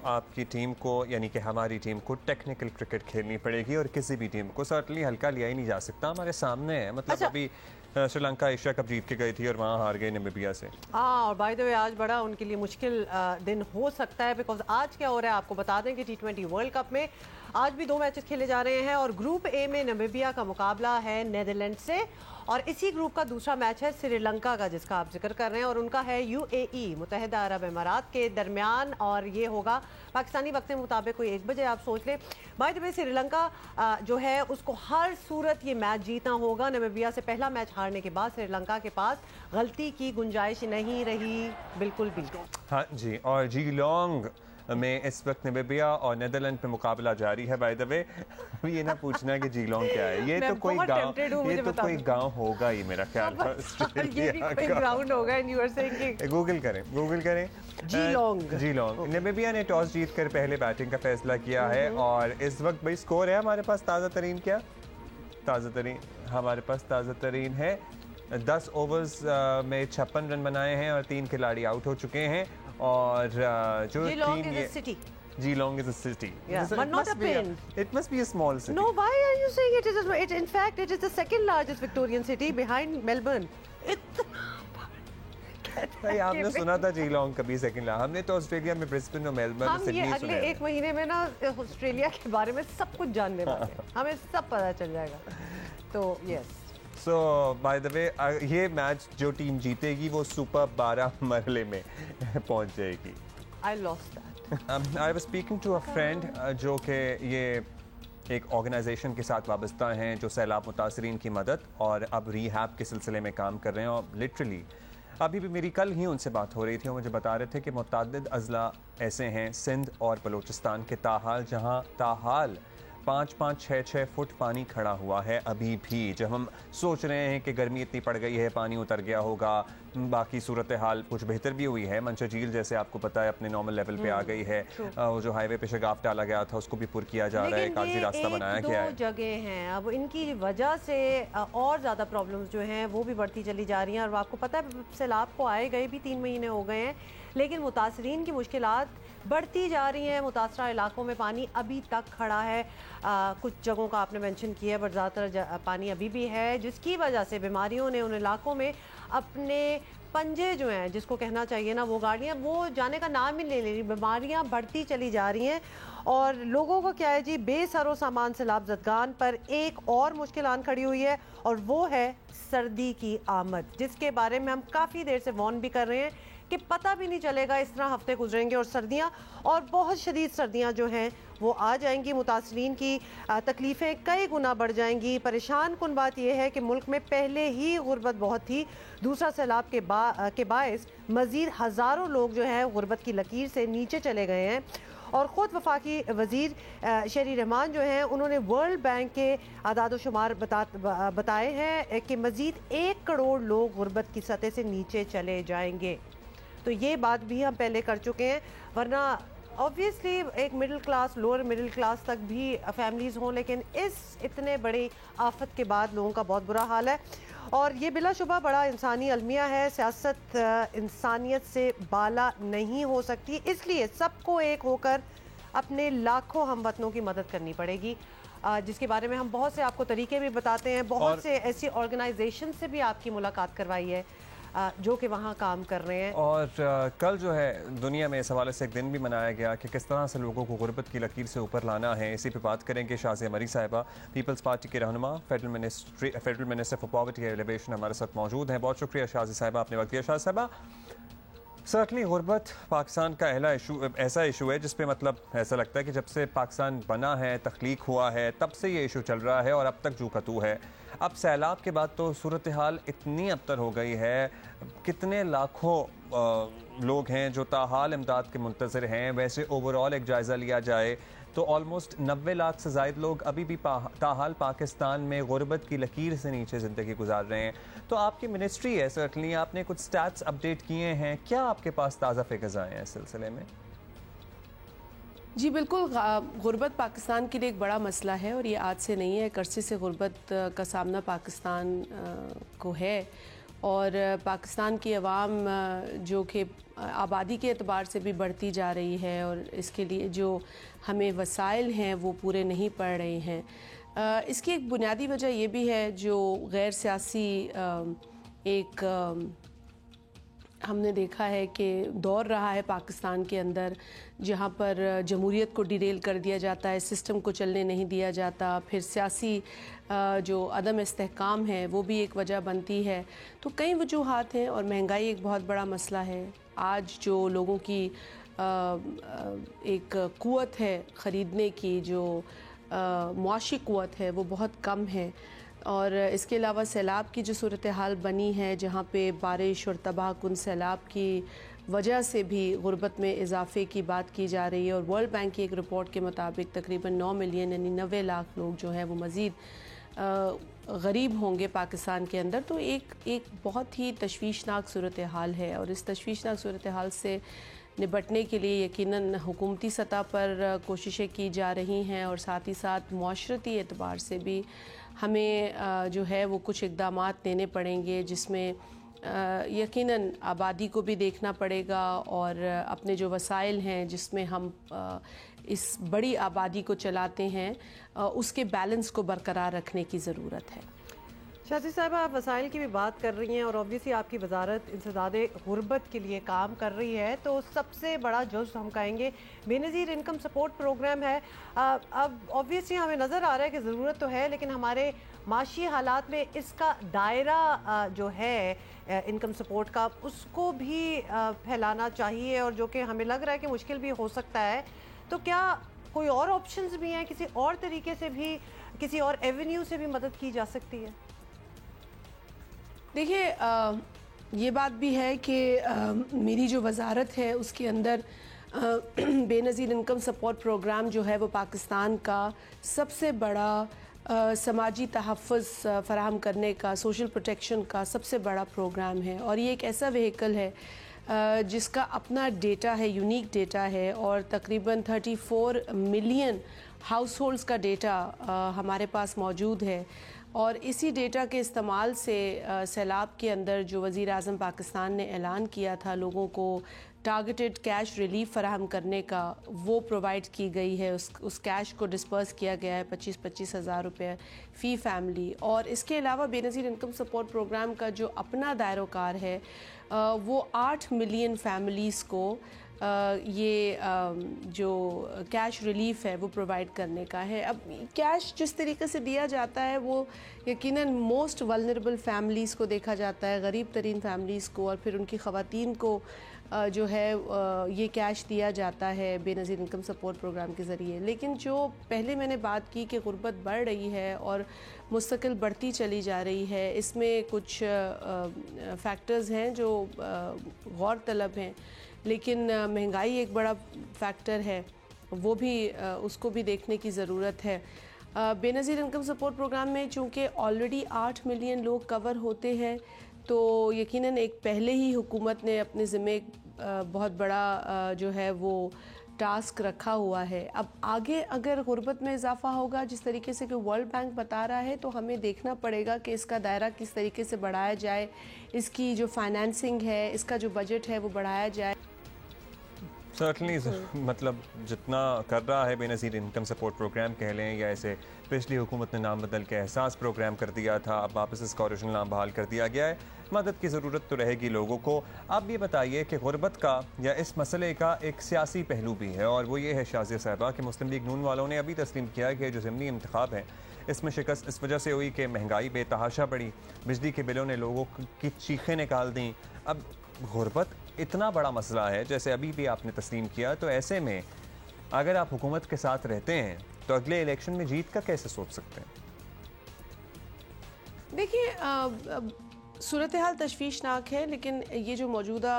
आपकी टीम को, यानी कि हमारी टीम को टेक्निकल क्रिकेट खेलनी पड़ेगी और किसी भी टीम को सर्टनली हल्का लिया ही नहीं जा सकता। हमारे सामने है, मतलब अच्छा। अभी श्रीलंका एशिया कप जीत के गई थी और वहाँ हार गई नामीबिया से। और बाय द वे आज बड़ा उनके लिए मुश्किल दिन हो सकता है, बिकॉज आज क्या हो रहा है आपको बता दें कि T20 वर्ल्ड कप में आज भी 2 मैचेस खेले जा रहे हैं, और ग्रुप ए में नामीबिया का मुकाबला है नीदरलैंड से, और इसी ग्रुप का दूसरा मैच है श्रीलंका का जिसका आप जिक्र कर रहे हैं, और उनका है UAE मुत्तहिदा अरब अमारात के दरमियान, और ये होगा पाकिस्तानी वक्त के मुताबिक कोई 1 बजे। आप सोच लें बाय द वे श्रीलंका जो है उसको हर सूरत ये मैच जीतना होगा। नामीबिया से पहला मैच हारने के बाद श्रीलंका के पास गलती की गुंजाइश नहीं रही बिल्कुल भी। हाँ जी, और जीलोंग में इस वक्त नामीबिया और नीदरलैंड में मुकाबला जारी है। बाय द वे ये ना पूछना कि जीलोंग क्या है, ये तो कोई गांव, ये तो कोई गांव होगा ही मेरा ख्याल है। ये भी कोई ग्राउंड होगा and you are saying. Google करें जीलोंग। नामीबिया ने टॉस जीत कर पहले बैटिंग का फैसला किया है, और इस वक्त भाई स्कोर है हमारे पास ताज़ा तरीन है 10 ओवर्स में 56 रन बनाए हैं और 3 खिलाड़ी आउट हो चुके हैं। और जो टीम ये Geelong is a city. Yeah, but not a pin. It must be a small city. No, why are you saying it is? In fact, it is the second largest Victorian city behind Melbourne. भाई आपने सुना था Geelong कभी second ला? हमने तो Australia में Brisbane और Melbourne हम ये अगले एक महीने में ना ऑस्ट्रेलिया के बारे में सब कुछ जानने वाले हैं, हमें सब पता चल जाएगा। तो yes. So by the way, ये मैच जो टीम जीतेगी वो सुपर 12 मरहले में पहुंच जाएगी। I lost that. I was speaking to a friend जो कि ये एक ऑर्गेनाइजेशन के साथ वाबस्ता हैं जो सैलाब मुतासरीन की मदद और अब रीहैब के सिलसिले में काम कर रहे हैं। और लिटरली अभी भी मेरी कल ही उनसे बात हो रही थी और मुझे बता रहे थे कि मुतअद्दिद अज़ला ऐसे हैं सिंध और बलूचिस्तान के ताहाल जहां ताहाल 5-5, 6-6 फुट पानी खड़ा हुआ है अभी भी। जब हम सोच रहे हैं कि गर्मी इतनी पड़ गई है, पानी उतर गया होगा, बाकी सूरत हाल कुछ बेहतर भी हुई है। मंशा झील जैसे आपको पता है अपने नॉर्मल लेवल पे आ गई है। वो जो हाईवे पे शगाफ डाला गया था उसको भी पुर किया जा रहा है, कागजी रास्ता बनाया गया है। जगह हैं अब इनकी वजह से और ज़्यादा प्रॉब्लम्स जो हैं वो भी बढ़ती चली जा रही हैं। और आपको पता है सैलाब को आए गए भी 3 महीने हो गए हैं, लेकिन मुतासरीन की मुश्किलात बढ़ती जा रही हैं। मुतासरा इलाकों में पानी अभी तक खड़ा है, कुछ जगहों का आपने मेंशन किया, बट ज़्यादातर पानी अभी भी है, जिसकी वजह से बीमारियों ने उन इलाकों में अपने पंजे जो हैं, जिसको कहना चाहिए ना, वो गाड़ियाँ वो जाने का नाम ही नहीं ले रही। बीमारियाँ बढ़ती चली जा रही हैं और लोगों को क्या है जी, बेसरो सामान सैलाब ज़दगान पर एक और मुश्किल आन खड़ी हुई है और वो है सर्दी की आमद, जिसके बारे में हम काफ़ी देर से वॉर्न भी कर रहे हैं कि पता भी नहीं चलेगा इस तरह हफ्ते गुजरेंगे और सर्दियां और बहुत शदीद सर्दियां जो हैं वो आ जाएंगी। मुतासरीन की तकलीफ़ें कई गुना बढ़ जाएंगी। परेशान कुन बात यह है कि मुल्क में पहले ही गुर्बत बहुत थी, दूसरा सैलाब के बायस मज़ीद हज़ारों लोग जो हैं गुर्बत की लकीर से नीचे चले गए हैं। और ख़ुद वफाकी वज़ीर शहरी रहमान जो हैं उन्होंने वर्ल्ड बैंक के आदाद शुमार बताए हैं कि मज़ीद 1 करोड़ लोग गुर्बत की सतह से नीचे चले जाएंगे। तो ये बात भी हम पहले कर चुके हैं, वरना ऑब्वियसली एक middle class, lower middle class तक भी फैमिलीज़ हों, लेकिन इस इतने बड़ी आफत के बाद लोगों का बहुत बुरा हाल है। और ये बिलाशुबा बड़ा इंसानी अलमिया है। सियासत इंसानियत से बाला नहीं हो सकती, इसलिए सबको एक होकर अपने लाखों हमवतनों की मदद करनी पड़ेगी, जिसके बारे में हम बहुत से आपको तरीके भी बताते हैं। बहुत से ऐसी ऑर्गेनाइजेशन से भी आपकी मुलाकात करवाई है जो कि वहाँ काम कर रहे हैं। और कल जो है दुनिया में इस हवाले से एक दिन भी मनाया गया कि किस तरह से लोगों को गुर्बत की लकीर से ऊपर लाना है। इसी पे बात करेंगे। शाज़िया मरी साहिबा, पीपल्स पार्टी के रहनुमा, federal minister for poverty alleviation हमारे साथ मौजूद हैं। बहुत शुक्रिया शाज़िया साहिबा, आपने वक्त दिया। शाज़िया साहिबा, सर्टनली गुर्बत पाकिस्तान का ऐसा इशू है जिस पे मतलब ऐसा लगता है कि जब से पाकिस्तान बना है, तख्लीक हुआ है, तब से ये इशू चल रहा है और अब तक जू कतू है। अब सैलाब के बाद तो सूरत हाल इतनी अबतर हो गई है, कितने लाखों लोग हैं जो ताहाल इमदाद के मुंतज़िर हैं। वैसे ओवरऑल एक जायज़ा लिया जाए तो ऑलमोस्ट 90 लाख से ज़ायद लोग अभी भी ताहाल पाकिस्तान में गुर्बत की लकीर से नीचे ज़िंदगी गुजार रहे हैं। तो आपकी मिनिस्ट्री है, सर्टनली आपने कुछ स्टैट्स अपडेट किए हैं, क्या आपके पास ताज़ा फिगर्स आए हैं इस सिलसिले में? जी बिल्कुल, गुर्बत पाकिस्तान के लिए एक बड़ा मसला है और ये आज से नहीं है, एक अरसे से गुर्बत का सामना पाकिस्तान को है। और पाकिस्तान की आवाम जो कि आबादी के एतबार से भी बढ़ती जा रही है और इसके लिए जो हमें वसाइल हैं वो पूरे नहीं पड़ रहे हैं। इसकी एक बुनियादी वजह ये भी है जो गैर सियासी एक हमने देखा है कि दौर रहा है पाकिस्तान के अंदर, जहाँ पर जमहूरियत को डिरेल कर दिया जाता है, सिस्टम को चलने नहीं दिया जाता, फिर सियासी जो अदम इस्तेहकाम है वो भी एक वजह बनती है। तो कई वजूहात हैं और महंगाई एक बहुत बड़ा मसला है। आज जो लोगों की एक क़ुव्वत है ख़रीदने की, जो मुआशी क़ुव्वत है वो बहुत कम है। और इसके अलावा सैलाब की जो सूरत हाल बनी है, जहाँ पे बारिश और तबाह कुन सैलाब की वजह से भी गुर्बत में इजाफे की बात की जा रही है। और वर्ल्ड बैंक की एक रिपोर्ट के मुताबिक तकरीबन 9 मिलियन यानी 90 लाख लोग जो हैं वो मज़ीद गरीब होंगे पाकिस्तान के अंदर। तो एक बहुत ही तशवीशनाक सूरत हाल है और इस तशवीशनाक सूरत हाल से निपटने के लिए यकीनन हुकूमती सतह पर कोशिशें की जा रही हैं और साथ ही साथ मुआशरती एतबार से भी हमें जो है वो कुछ इक़दामात लेने पड़ेंगे, जिसमें यकीनन आबादी को भी देखना पड़ेगा और अपने जो वसाइल हैं जिसमें हम इस बड़ी आबादी को चलाते हैं उसके बैलेंस को बरकरार रखने की ज़रूरत है। शाजी साहब, आप वसाइल की भी बात कर रही हैं और ऑब्वियसली आपकी वजारत इंसदादे गुर्बत के लिए काम कर रही है, तो सबसे बड़ा जुज़्व हम कहेंगे बेनज़ीर इनकम सपोर्ट प्रोग्राम है। अब ऑब्वियसली हमें नज़र आ रहा है कि ज़रूरत तो है, लेकिन हमारे माशी हालात में इसका दायरा जो है इनकम सपोर्ट का, उसको भी फैलाना चाहिए, और जो कि हमें लग रहा है कि मुश्किल भी हो सकता है। तो क्या कोई और ऑप्शंस भी हैं, किसी और तरीके से भी, किसी और एवेन्यू से भी मदद की जा सकती है? देखिए, ये बात भी है कि मेरी जो वजारत है उसके अंदर बेनज़ीर इनकम सपोर्ट प्रोग्राम जो है वो पाकिस्तान का सबसे बड़ा समाजी तहफ़्फ़ुज़ फ़राहम करने का, सोशल प्रोटेक्शन का सबसे बड़ा प्रोग्राम है। और ये एक ऐसा व्हीकल है जिसका अपना डेटा है, यूनिक डेटा है, और तकरीबन 34 मिलियन हाउस होल्ड्स का डेटा हमारे पास मौजूद है। और इसी डेटा के इस्तेमाल से सैलाब के अंदर जो वज़ीर आज़म पाकिस्तान ने ऐलान किया था लोगों को टारगेटेड कैश रिलीफ फराहम करने का, वो प्रोवाइड की गई है। उस कैश को डिस्पर्स किया गया है 25-25 हज़ार रुपये फ़ी फैमिली। और इसके अलावा बेनज़ीर इनकम सपोर्ट प्रोग्राम का जो अपना दायरोकार है वो 8 मिलियन फैमिलीज़ को ये जो कैश रिलीफ है वो प्रोवाइड करने का है। अब कैश जिस तरीके से दिया जाता है वो यकीनन मोस्ट वल्नरेबल फैमिलीज़ को देखा जाता है, गरीब तरीन फैमिलीज़ को, और फिर उनकी ख़वातीन को जो है ये कैश दिया जाता है बेनज़ीर इनकम सपोर्ट प्रोग्राम के ज़रिए। लेकिन जो पहले मैंने बात की कि गुर्बत बढ़ रही है और मुस्तकिल बढ़ती चली जा रही है, इसमें कुछ फैक्टर्स हैं जो गौर तलब हैं, लेकिन महंगाई एक बड़ा फैक्टर है, वो भी उसको भी देखने की ज़रूरत है। बेनज़ीर इनकम सपोर्ट प्रोग्राम में चूँकि ऑलरेडी 8 मिलियन लोग कवर होते हैं, तो यकीनन एक पहले ही हुकूमत ने अपने ज़िम्मे बहुत बड़ा जो है वो टास्क रखा हुआ है। अब आगे अगर गुर्बत में इजाफा होगा जिस तरीके से कि वर्ल्ड बैंक बता रहा है, तो हमें देखना पड़ेगा कि इसका दायरा किस तरीके से बढ़ाया जाए, इसकी जो फाइनेंसिंग है, इसका जो बजट है वो बढ़ाया जाए। सर्टनली, मतलब जितना कर रहा है बेनज़ीर इनकम सपोर्ट प्रोग्राम कह लें, या ऐसे पिछली हुकूमत ने नाम बदल के एहसास प्रोग्राम कर दिया था, अब वापस इसका ओरिजिनल नाम बहाल कर दिया गया है। मदद की ज़रूरत तो रहेगी लोगों को। अब ये बताइए कि गुर्बत का या इस मसले का एक सियासी पहलू भी है, और वो ये है शाज़िया साहिबा कि मुस्लिम लीग नून वालों ने अभी तस्लीम किया कि जो ज़िमनी इंतखाब है इसमें शिकस्त इस वजह से हुई कि महंगाई बेतहाशा बढ़ी, बिजली के बिलों ने लोगों की चीखें निकाल दी। अब गुर्बत इतना बड़ा मसला है जैसे अभी भी आपने तस्लीम किया, तो ऐसे में अगर आप हुकूमत के साथ रहते हैं तो अगले इलेक्शन में जीत का कैसे सोच सकते हैं? देखिए, सूरत हाल तशवीशनाक है, लेकिन ये जो मौजूदा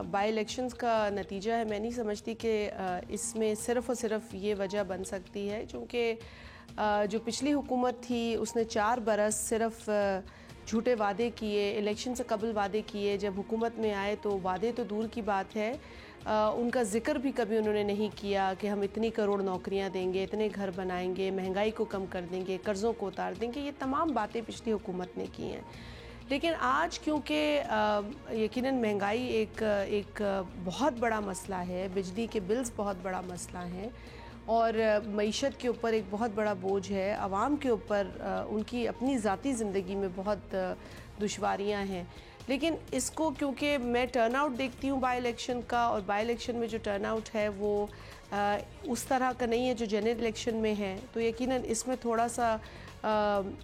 बाई इलेक्शंस का नतीजा है, मैं नहीं समझती कि इसमें सिर्फ़ और सिर्फ ये वजह बन सकती है, क्योंकि जो पिछली हुकूमत थी उसने 4 बरस सिर्फ झूठे वादे किए, इलेक्शन से कबल वादे किए। जब हुकूमत में आए तो वादे तो दूर की बात है, उनका जिक्र भी कभी उन्होंने नहीं किया कि हम इतनी करोड़ नौकरियां देंगे, इतने घर बनाएंगे, महंगाई को कम कर देंगे, कर्ज़ों को उतार देंगे। ये तमाम बातें पिछली हुकूमत ने की हैं। लेकिन आज क्योंकि यकीनन महंगाई एक बहुत बड़ा मसला है, बिजली के बिल्स बहुत बड़ा मसला हैं, और मईशत के ऊपर एक बहुत बड़ा बोझ है, आवाम के ऊपर उनकी अपनी ज़ाती ज़िंदगी में बहुत दुश्वारियां हैं। लेकिन इसको क्योंकि मैं टर्नआउट देखती हूँ बाई इलेक्शन का, और बाई इलेक्शन में जो टर्नआउट है वो उस तरह का नहीं है जो जनरल इलेक्शन में है, तो यकीनन इसमें थोड़ा सा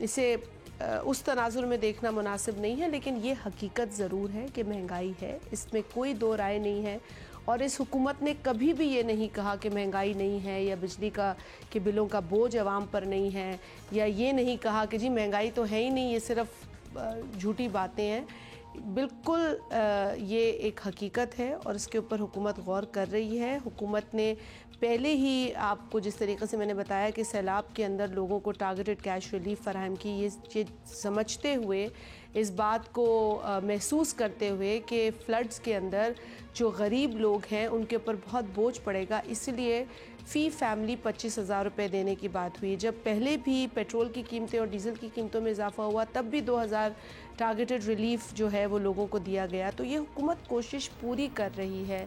इसे उस तनाजुर में देखना मुनासिब नहीं है। लेकिन ये हकीकत ज़रूर है कि महंगाई है, इसमें कोई दो राय नहीं है। और इस हुकूमत ने कभी भी ये नहीं कहा कि महंगाई नहीं है, या बिजली के बिलों का बोझ आवाम पर नहीं है, या ये नहीं कहा कि जी महंगाई तो है ही नहीं, ये सिर्फ झूठी बातें हैं। बिल्कुल ये एक हकीकत है और इसके ऊपर हुकूमत गौर कर रही है। हुकूमत ने पहले ही आपको जिस तरीके से मैंने बताया कि सैलाब के अंदर लोगों को टारगेटेड कैश रिलीफ फराहम की, ये समझते हुए, इस बात को महसूस करते हुए कि फ्लड्स के अंदर जो गरीब लोग हैं उनके ऊपर बहुत बोझ पड़ेगा, इसलिए फ़ी फैमिली 25,000 रुपये देने की बात हुई। जब पहले भी पेट्रोल की कीमतें और डीज़ल की कीमतों में इजाफा हुआ तब भी 2000 टारगेटेड रिलीफ जो है वो लोगों को दिया गया। तो ये हुकूमत कोशिश पूरी कर रही है।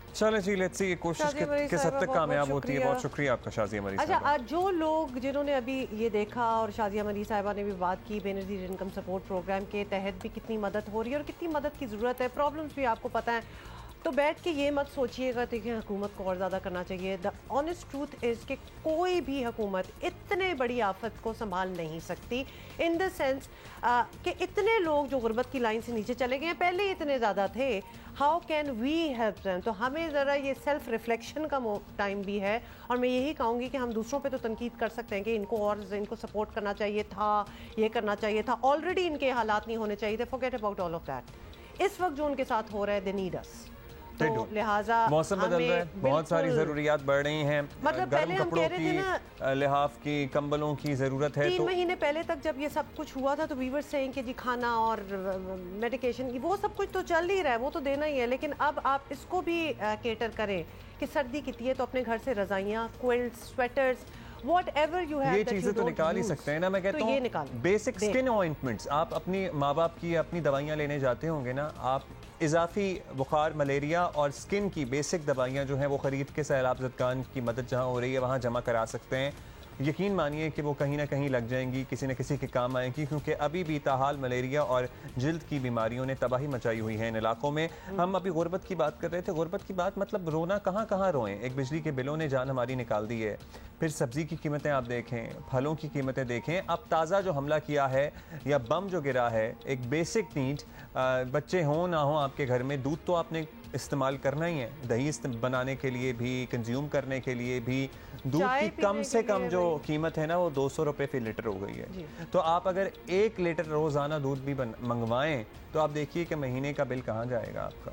चलें जी, लेट्स सी ये कोशिश किस हद तक कामयाब होती है। बहुत शुक्रिया आपका शाज़िया मरी साहिबा। अच्छा, जो लोग जिन्होंने अभी ये देखा, और शाज़िया मरी साहिबा ने भी बात की बेनज़ीर इनकम सपोर्ट प्रोग्राम के तहत भी कितनी मदद हो रही है और कितनी मदद की ज़रूरत है, प्रॉब्लम्स भी आपको पता है, तो बैठ के ये मत सोचिएगा कि हुकूमत को और ज़्यादा करना चाहिए। द ऑनेस्ट ट्रूथ इज़ कि कोई भी हुकूमत इतने बड़ी आफत को संभाल नहीं सकती, इन द सेंस कि इतने लोग जो गुर्बत की लाइन से नीचे चले गए हैं, पहले इतने ज़्यादा थे, how can we help them. तो हमें ज़रा ये सेल्फ रिफ्लेक्शन का टाइम भी है, और मैं यही कहूँगी कि हम दूसरों पे तो तनकीद कर सकते हैं कि इनको सपोर्ट करना चाहिए था, ये करना चाहिए था, ऑलरेडी इनके हालात नहीं होने चाहिए थे, forget about all of that. इस वक्त जो उनके साथ हो रहा है, दे नीड अस। तो लिहाजा मौसम बदल रहा है, बहुत सारी जरूरियात बढ़ रही हैं, मतलब पहले हम कह रहे थे ना लिहाफ की, कंबलों की जरूरत है। 3 महीने पहले तक जब ये सब कुछ हुआ था तो वी वर सेइंग कि जी खाना और मेडिकेशन वो सब कुछ तो चल ही रहा है, वो तो देना ही है, लेकिन अब आप इसको भी केटर करें कि सर्दी कितनी है तो अपने घर से रजाइयाँ, quilts, sweaters, whatever you have, ये चीजें तो निकाल ही सकते हैं ना। मैं कहता हूँ बेसिक स्किन ऑइंटमेंट्स, आप अपनी माँ बाप की अपनी दवाइयाँ लेने जाते होंगे ना, आप इजाफी बुखार, मलेरिया और स्किन की बेसिक दवाइयाँ जो हैं वो ख़रीद के सैलाब ज़दगान की मदद जहाँ हो रही है वहाँ जमा करा सकते हैं। यकीन मानिए कि वो कहीं ना कहीं लग जाएंगी, किसी न किसी के काम आएंगी, क्योंकि अभी भी ताहाल मलेरिया और जल्द की बीमारियों ने तबाही मचाई हुई है इन इलाकों में। हम अभी गुर्बत की बात कर रहे थे, गुर्बत की बात मतलब रोना कहाँ कहाँ रोएं। एक बिजली के बिलों ने जान हमारी निकाल दी है, फिर सब्ज़ी की कीमतें आप देखें, फलों की कीमतें देखें, अब ताज़ा जो हमला किया है या बम जो गिरा है, एक बेसिक नीड, बच्चे हों ना हों आपके घर में, दूध तो आपने इस्तेमाल करना ही है, दही बनाने के लिए भी, कंज्यूम करने के लिए भी। दूध की कम से कम जो कीमत है ना वो 200 रुपये फी लीटर हो गई है। तो आप अगर 1 लीटर रोज़ाना दूध भी मंगवाएं तो आप देखिए कि महीने का बिल कहाँ जाएगा आपका।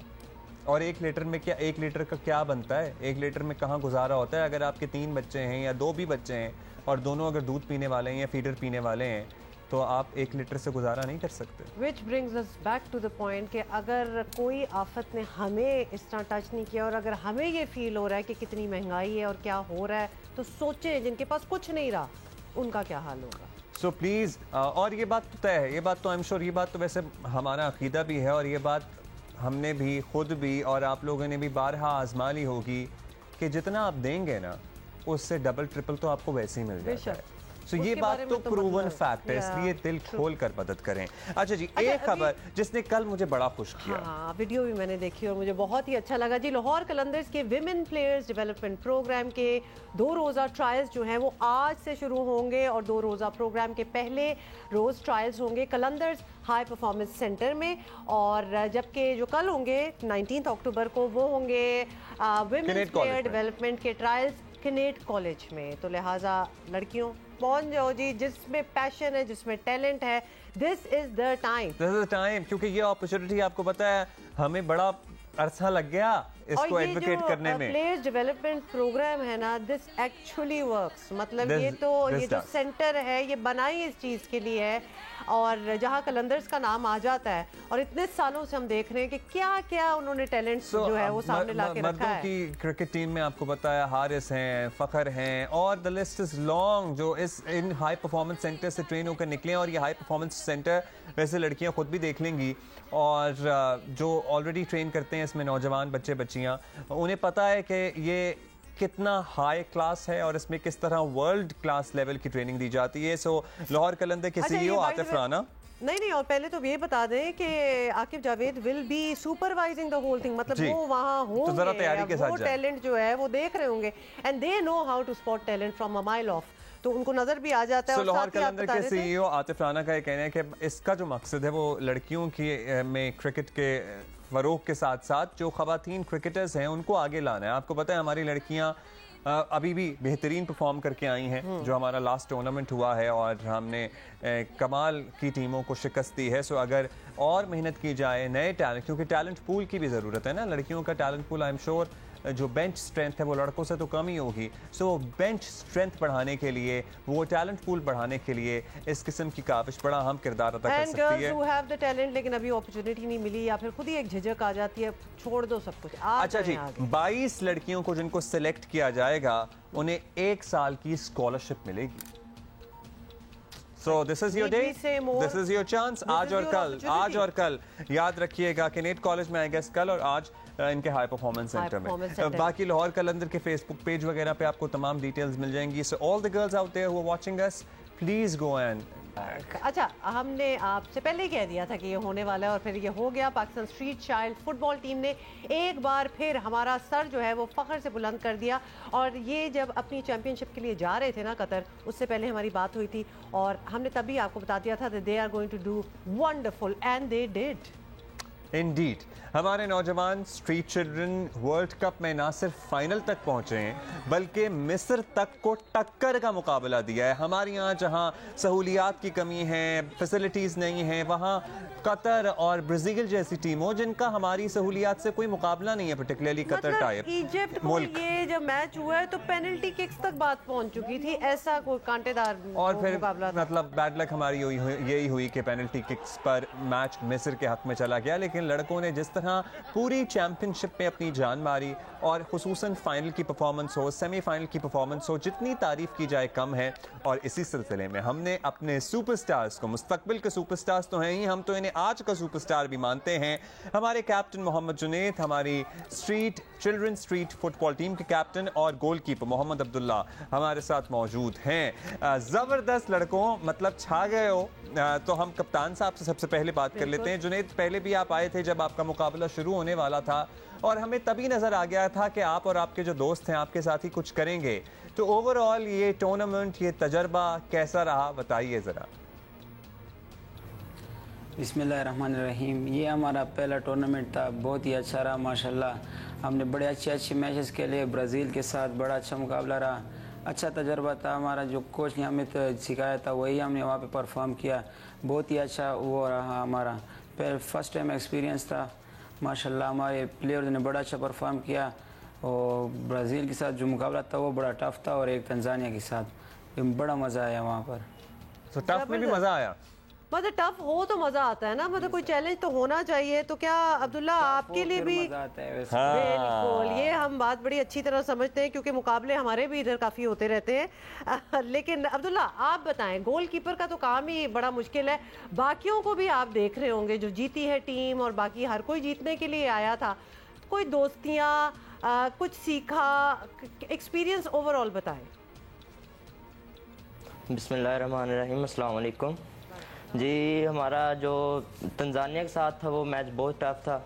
और 1 लीटर में क्या, 1 लीटर का क्या बनता है, 1 लीटर में कहाँ गुजारा होता है। अगर आपके 3 बच्चे हैं या 2 भी बच्चे हैं और दोनों अगर दूध पीने वाले हैं या फीडर पीने वाले हैं तो आप 1 लीटर से गुजारा नहीं कर सकते। Which brings us back to the point कि अगर कोई आफत ने हमें इस तरह टच नहीं किया और अगर हमें ये फील हो रहा है कि कितनी महंगाई है और क्या हो रहा है, तो सोचें जिनके पास कुछ नहीं रहा उनका क्या हाल होगा। सो प्लीज़, और ये बात तो तय है, ये बात तो आई एम श्योर, ये बात तो वैसे हमारा अकीदा भी है और ये बात हमने भी खुद भी और आप लोगों ने भी बारहा आजमा ली होगी कि जितना आप देंगे ना उससे डबल ट्रिपल तो आपको वैसे ही मिल जाता है। तो ये बात तो प्रूवन फैक्ट है, इसलिए दिल खोल कर मदद करें। अच्छा जी, एक खबर जिसने कल मुझे बड़ा खुश किया। हाँ, वीडियो भी मैंने देखी और मुझे बहुत ही अच्छा लगा जी। लाहौर कलंदर्स के विमेन प्लेयर्स डेवलपमेंट प्रोग्राम के 2 रोज़ा ट्रायल्स जो हैं वो आज से शुरू होंगे और 2 रोज़ा प्रोग्राम के पहले रोज़ ट्रायल्स होंगे कलंदर्स हाई परफॉर्मेंस सेंटर में, और जबकि जो कल होंगे 19 अक्टूबर को वो होंगे विमेन प्लेयर डेवलपमेंट के ट्रायल्स किनेट कॉलेज में। तो लिहाजा लड़कियों पहुंच जाओ जी, जिसमें पैशन है, जिसमें टैलेंट है, दिस इज द टाइम। क्योंकि ये अपॉर्चुनिटी आपको पता है हमें बड़ा अरसा लग गया इसको एडवोकेट करने में। प्लेयर्स डेवलपमेंट प्रोग्राम है ना, दिस एक्चुअली वर्क्स। मतलब ये जो सेंटर है ये बना ही इस चीज़ के लिए है, और जहाँ कलंदर्स का नाम आ जाता है और इतने सालों से हम देख रहे हैं कि क्या क्या उन्होंने टैलेंट जो है वो सामने ला के रखा है। की क्रिकेट टीम में आपको पता है हारिस हैं, फ़खर हैं और द लिस्ट इज लॉन्ग जो इन हाई परफॉर्मेंस सेंटर से ट्रेन होकर निकले। और ये हाई परफॉर्मेंस सेंटर वैसे लड़कियां खुद भी देख लेंगी और जो ऑलरेडी ट्रेन करते हैं इसमें नौजवान बच्चे बच्चियां, उन्हें पता है कि ये कितना हाई क्लास है और इसमें किस तरह वर्ल्ड क्लास लेवल की ट्रेनिंग दी जाती है। सो लाहौर कलंदर के सीईओ आतिफ राना नहीं, और पहले तो ये बता दें कि Aqib Javed will be supervising the whole thing. मतलब वो वहाँ होंगे, तो जरा तैयारी के साथ वो टैलेंट जो है वो देख रहे होंगे, and they know how to spot talent from a mile off, तो उनको नजर भी आ जाता है। लाहौर कलंदर के सीईओ आतिफ राना का ये कहना है कि इसका जो मकसद है वो लड़कियों की में क्रिकेट के फरोग के साथ साथ जो खवातीन क्रिकेटर्स हैं उनको आगे लाना है। आपको पता है हमारी लड़कियां अभी भी बेहतरीन परफॉर्म करके आई हैं। जो हमारा लास्ट टूर्नामेंट हुआ है और हमने कमाल की टीमों को शिकस्त दी है। सो अगर और मेहनत की जाए, नए टैलेंट, क्योंकि टैलेंट पूल की भी ज़रूरत है ना, लड़कियों का talent pool I am sure जो बेंच स्ट्रेंथ है वो लड़कों से तो कम ही होगी। सो बेंच स्ट्रेंथ बढ़ाने के लिए, वो टैलेंट पूल बढ़ाने के लिए इस किस्म की काविश बड़ा अहम किरदार अदा कर सकती है। who have the talent, लेकिन अभी अपॉर्चुनिटी नहीं मिली या फिर खुद ही एक झिझक आ जाती है, छोड़ दो सब कुछ। अच्छा जी, 22 लड़कियों को जिनको सिलेक्ट किया जाएगा उन्हें 1 साल की स्कॉलरशिप मिलेगी। So this is your Need we day, say more? this is your chance. This आज is और your कल, opportunity. आज और कल याद रखिएगा कि नेट कॉलेज में आई गेस कल और आज इनके हाई परफॉर्मेंस सेंटर performance में। center. बाकी लाहौर कलंदर के फेसबुक पेज वगैरह पे आपको तमाम डिटेल्स मिल जाएंगी। So all the girls out there who are watching us, please go and अच्छा, हमने आपसे पहले ही कह दिया था कि ये होने वाला है और फिर ये हो गया। Pakistan street child football team ने एक बार फिर हमारा सर जो है वो फ़ख्र से बुलंद कर दिया। और ये जब अपनी चैंपियनशिप के लिए जा रहे थे ना कतर, उससे पहले हमारी बात हुई थी और हमने तभी आपको बता दिया था they are going to do wonderful and they did. Indeed हमारे नौजवान स्ट्रीट चिल्ड्रन वर्ल्ड कप में ना सिर्फ फाइनल तक पहुंचे हैं बल्कि मिस्र तक को टक्कर का मुकाबला दिया है। हमारे यहाँ जहाँ सहूलियात की कमी है, फैसिलिटीज़ नहीं है, वहाँ कतर और ब्राज़ील जैसी टीमों जिनका हमारी सहूलियात से कोई मुकाबला नहीं है, पर्टिकुलरली कतर टाइप इजिप्ट को ये जब मैच हुआ है तो पेनल्टी किक्स तक बात पहुंच चुकी थी, ऐसा कोई कांटेदार और फिर मुकाबला था। मतलब बैड लक हमारी यही हुई कि पेनल्टी किक्स पर मैच मिस्र के हक में चला गया। लेकिन लड़कों ने जिस तरह पूरी चैंपियनशिप में अपनी जान मारी और खुसूसन फाइनल की परफॉर्मेंस हो, सेमीफाइनल की परफॉर्मेंस हो, जितनी तारीफ की जाए कम है। और इसी सिलसिले में हमने अपने सुपरस्टार्स को, मुस्तकबिल के सुपरस्टार्स तो हैं ही, हम तो इन्हें आज का सुपरस्टार भी मानते हैं। हमारे कैप्टन मोहम्मद जुनैद, हमारी चिल्ड्रन स्ट्रीट फुटबॉल टीम के कैप्टन और गोलकीपर मोहम्मद अब्दुल्ला हमारे साथ मौजूद हैं। ज़बरदस्त लड़कों, मतलब छा गए हो। तो हम कप्तान साहब से सबसे पहले बात कर लेते हैं। जुनैद, पहले भी आप आए थे जब आपका मुकाबला शुरू होने वाला था और हमें तभी नजर आ गया था कि आप और आपके जो दोस्त हैं आपके साथ ही कुछ करेंगे। तो ओवरऑल ये टूर्नामेंट, ये तजर्बा कैसा रहा, बताइए ज़रा। बिस्मिल्लाहिर्रहमानिर्रहीम। ये हमारा पहला टूर्नामेंट था, बहुत ही अच्छा रहा माशाल्लाह। हमने बड़े अच्छे मैचेस के लिए ब्राज़ील के साथ बड़ा अच्छा मुकाबला रहा, अच्छा तजर्बा था। हमारा जो कोच ने हमें तो सिखाया था वही हमने वहाँ पे परफॉर्म किया, बहुत ही अच्छा वो रहा हमारा फर्स्ट टाइम एक्सपीरियंस था माशाल्लाह। हमारे प्लेयर्स ने बड़ा अच्छा परफॉर्म किया और ब्राज़ील के साथ जो मुकाबला था वो बड़ा टफ था और एक तंजानिया के साथ बड़ा मज़ा आया वहाँ पर। तो टफ में भी मज़ा आया? मतलब टफ हो तो मजा आता है ना, मतलब कोई चैलेंज तो होना चाहिए। तो क्या अब्दुल्ला आपके लिए भी मज़ा आता है वैसे? बिल्कुल, ये हम बात बड़ी अच्छी तरह समझते हैं क्योंकि मुकाबले हमारे भी इधर काफ़ी होते रहते हैं। लेकिन अब्दुल्ला आप बताएं, गोलकीपर का तो काम ही बड़ा मुश्किल है, बाकियों को भी आप देख रहे होंगे जो जीती है टीम और बाकी हर कोई जीतने के लिए आया था। कोई दोस्तियाँ, कुछ सीखा, एक्सपीरियंस ओवरऑल बताएं। बिस्मिल्लाहिर्रहमानिर्रहीम, अस्सलाम वालेकुम जी। हमारा जो तंजानिया के साथ था वो मैच बहुत टफ था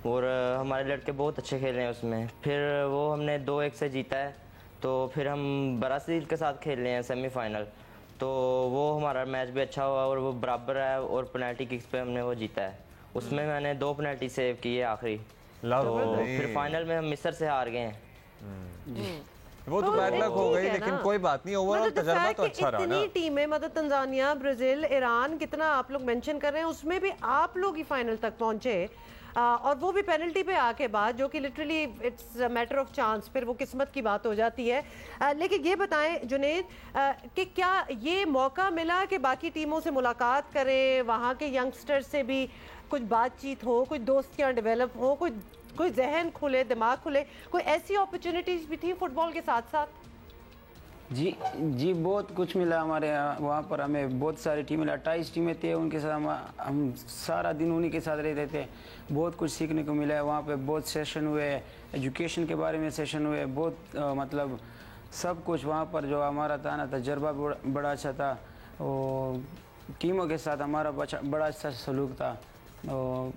और हमारे लड़के बहुत अच्छे खेले हैं उसमें। फिर वो हमने 2-1 से जीता है। तो फिर हम ब्राज़ील के साथ खेल रहे हैं सेमीफाइनल, तो वो हमारा मैच भी अच्छा हुआ और वो बराबर है और पेनल्टी किक्स पे हमने वो जीता है। उसमें मैंने 2 पेनल्टी सेव की है आखिरी। तो फिर फाइनल में हम मिस्र से हार गए हैं। वो तो बैड लक हो गई, लेकिन कोई बात नहीं, ओवरऑल तजर्बा तो अच्छा रहा ना। इतनी टीमें, मतलब तंजानिया, ब्राजील, ईरान, कितना आप लोग मेंशन कर रहे हैं, उसमें भी आप लोग ही फाइनल तक पहुंचे और वो भी पेनल्टी पे आके बाद, जो कि literally it's matter of chance, फिर वो किस्मत की बात हो जाती है। लेकिन ये बताएं जुनैद कि क्या ये मौका मिला कि बाकी टीमों से मुलाकात करें, वहाँ के यंगस्टर से भी कुछ बातचीत हो, कुछ दोस्तियाँ डेवलप हो, कोई जहन खुले, दिमाग खुले, कोई ऐसी अपॉर्चुनिटीज भी थी फुटबॉल के साथ साथ? जी बहुत कुछ मिला हमारे यहाँ। वहाँ पर हमें बहुत सारी टीमें, 28 टीमें थे, उनके साथ हम सारा दिन उन्हीं के साथ रहते थे। बहुत कुछ सीखने को मिला है वहाँ पे। बहुत सेशन हुए, एजुकेशन के बारे में सेशन हुए, बहुत मतलब सब कुछ वहाँ पर जो हमारा था ना, तजर्बा बड़ा अच्छा था। और टीमों के साथ हमारा बड़ा अच्छा सलूक था और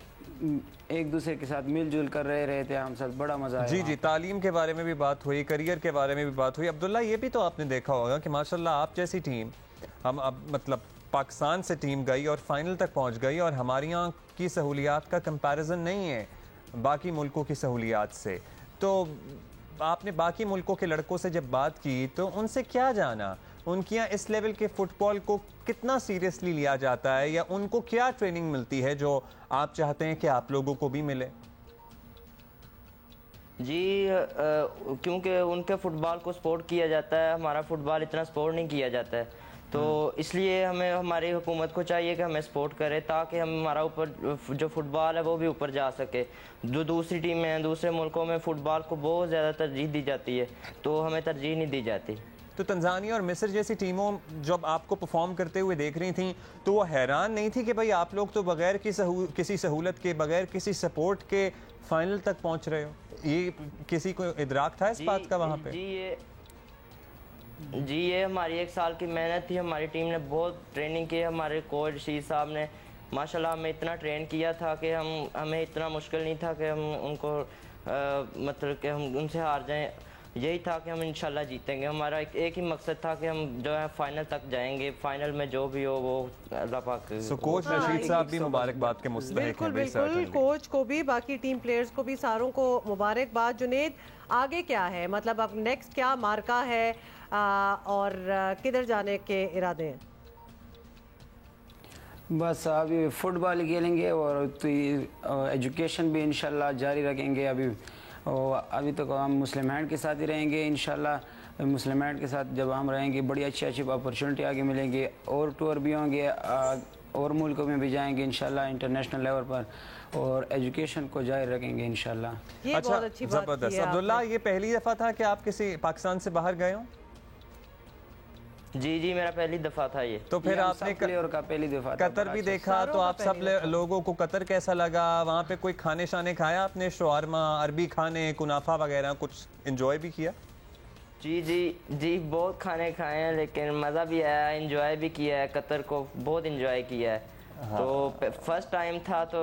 एक दूसरे के साथ मिलजुल कर रहे थे हम सब, बड़ा मजा आया। जी जी, तालीम के बारे में भी बात हुई, करियर के बारे में भी बात हुई। अब्दुल्ला, ये भी तो आपने देखा होगा कि माशाल्लाह आप जैसी टीम, हम अब मतलब पाकिस्तान से टीम गई और फाइनल तक पहुंच गई और हमारे यहाँ की सहूलियात का कंपैरिजन नहीं है बाकी मुल्कों की सहूलियात से। तो आपने बाकी मुल्कों के लड़कों से जब बात की तो उनसे क्या जाना, उनके यहाँ इस लेवल के फुटबॉल को कितना सीरियसली लिया जाता है या उनको क्या ट्रेनिंग मिलती है जो आप चाहते हैं कि आप लोगों को भी मिले? जी क्योंकि उनके फुटबॉल को सपोर्ट किया जाता है, हमारा फुटबॉल इतना सपोर्ट नहीं किया जाता है, तो इसलिए हमें हमारी हुकूमत को चाहिए कि हमें सपोर्ट करे ताकि हमारा ऊपर जो फुटबॉल है वो भी ऊपर जा सके। जो दूसरी टीमें हैं, दूसरे मुल्कों में फुटबॉल को बहुत ज़्यादा तरजीह दी जाती है, तो हमें तरजीह नहीं दी जाती। तो तंजानिया और मिस्र जैसी टीमों जब आपको परफॉर्म करते हुए देख रही थी तो वो हैरान नहीं थी कि भाई आप लोग तो बगैर किसी सहूलत के, बगैर किसी सपोर्ट के फाइनल तक पहुंच रहे हो? ये किसी को इदराक था इस बात का वहाँ पे? जी ये हमारी 1 साल की मेहनत थी। हमारी टीम ने बहुत ट्रेनिंग की। हमारे कोच रशीद साहब ने माशाल्लाह हमें इतना ट्रेन किया था कि हमें इतना मुश्किल नहीं था कि हम उनको मतलब कि हम उनसे हार जाएं। यही था कि हम इंशाल्लाह जीतेंगे। हमारा एक ही मकसद था कि हम जो है फाइनल तक जाएंगे। फाइनल में जो भी हो वो अल्लाह पाक। सो कोच रशीद साहब भी मुबारकबाद के मुस्तहिक हैं। बिल्कुल कोच को भी, बाकी टीम प्लेयर्स को भी, सारों को मुबारकबाद। जुनेद, आगे क्या है, मतलब अब नेक्स्ट क्या मार्का है और किधर जाने के इरादे हैं? बस अभी फुटबॉल ही खेलेंगे और तो एजुकेशन भी इंशाल्लाह जारी रखेंगे। अभी तक हम मुस्लिम हैंड के साथ ही रहेंगे इंशाल्लाह। मुस्लिम हैंड के साथ जब हम रहेंगे बड़ी अच्छी अच्छी अपॉर्चुनिटी आगे मिलेंगी और टूर भी होंगे और मुल्कों में भी जाएंगे इंशाल्लाह इंटरनेशनल लेवल पर, और एजुकेशन को जारी रखेंगे इंशाल्लाह। ये बहुत अच्छी बात जबरदस्त। अब्दुल्ला, ये पहली दफ़ा था कि आप किसी पाकिस्तान से बाहर गए हो? जी मेरा पहली दफ़ा था ये। तो फिर आपने पहली दफ़ा कतर भी देखा, तो आप सब लोगों को कतर कैसा लगा? वहाँ पे कोई खाने शाने खाया आपने? शवारमा, अरबी खाने, कुनाफा वगैरह कुछ एंजॉय भी किया? जी बहुत खाने खाए हैं, लेकिन मज़ा भी आया, एंजॉय भी किया है। कतर को बहुत एंजॉय किया है। हाँ। तो फर्स्ट टाइम था तो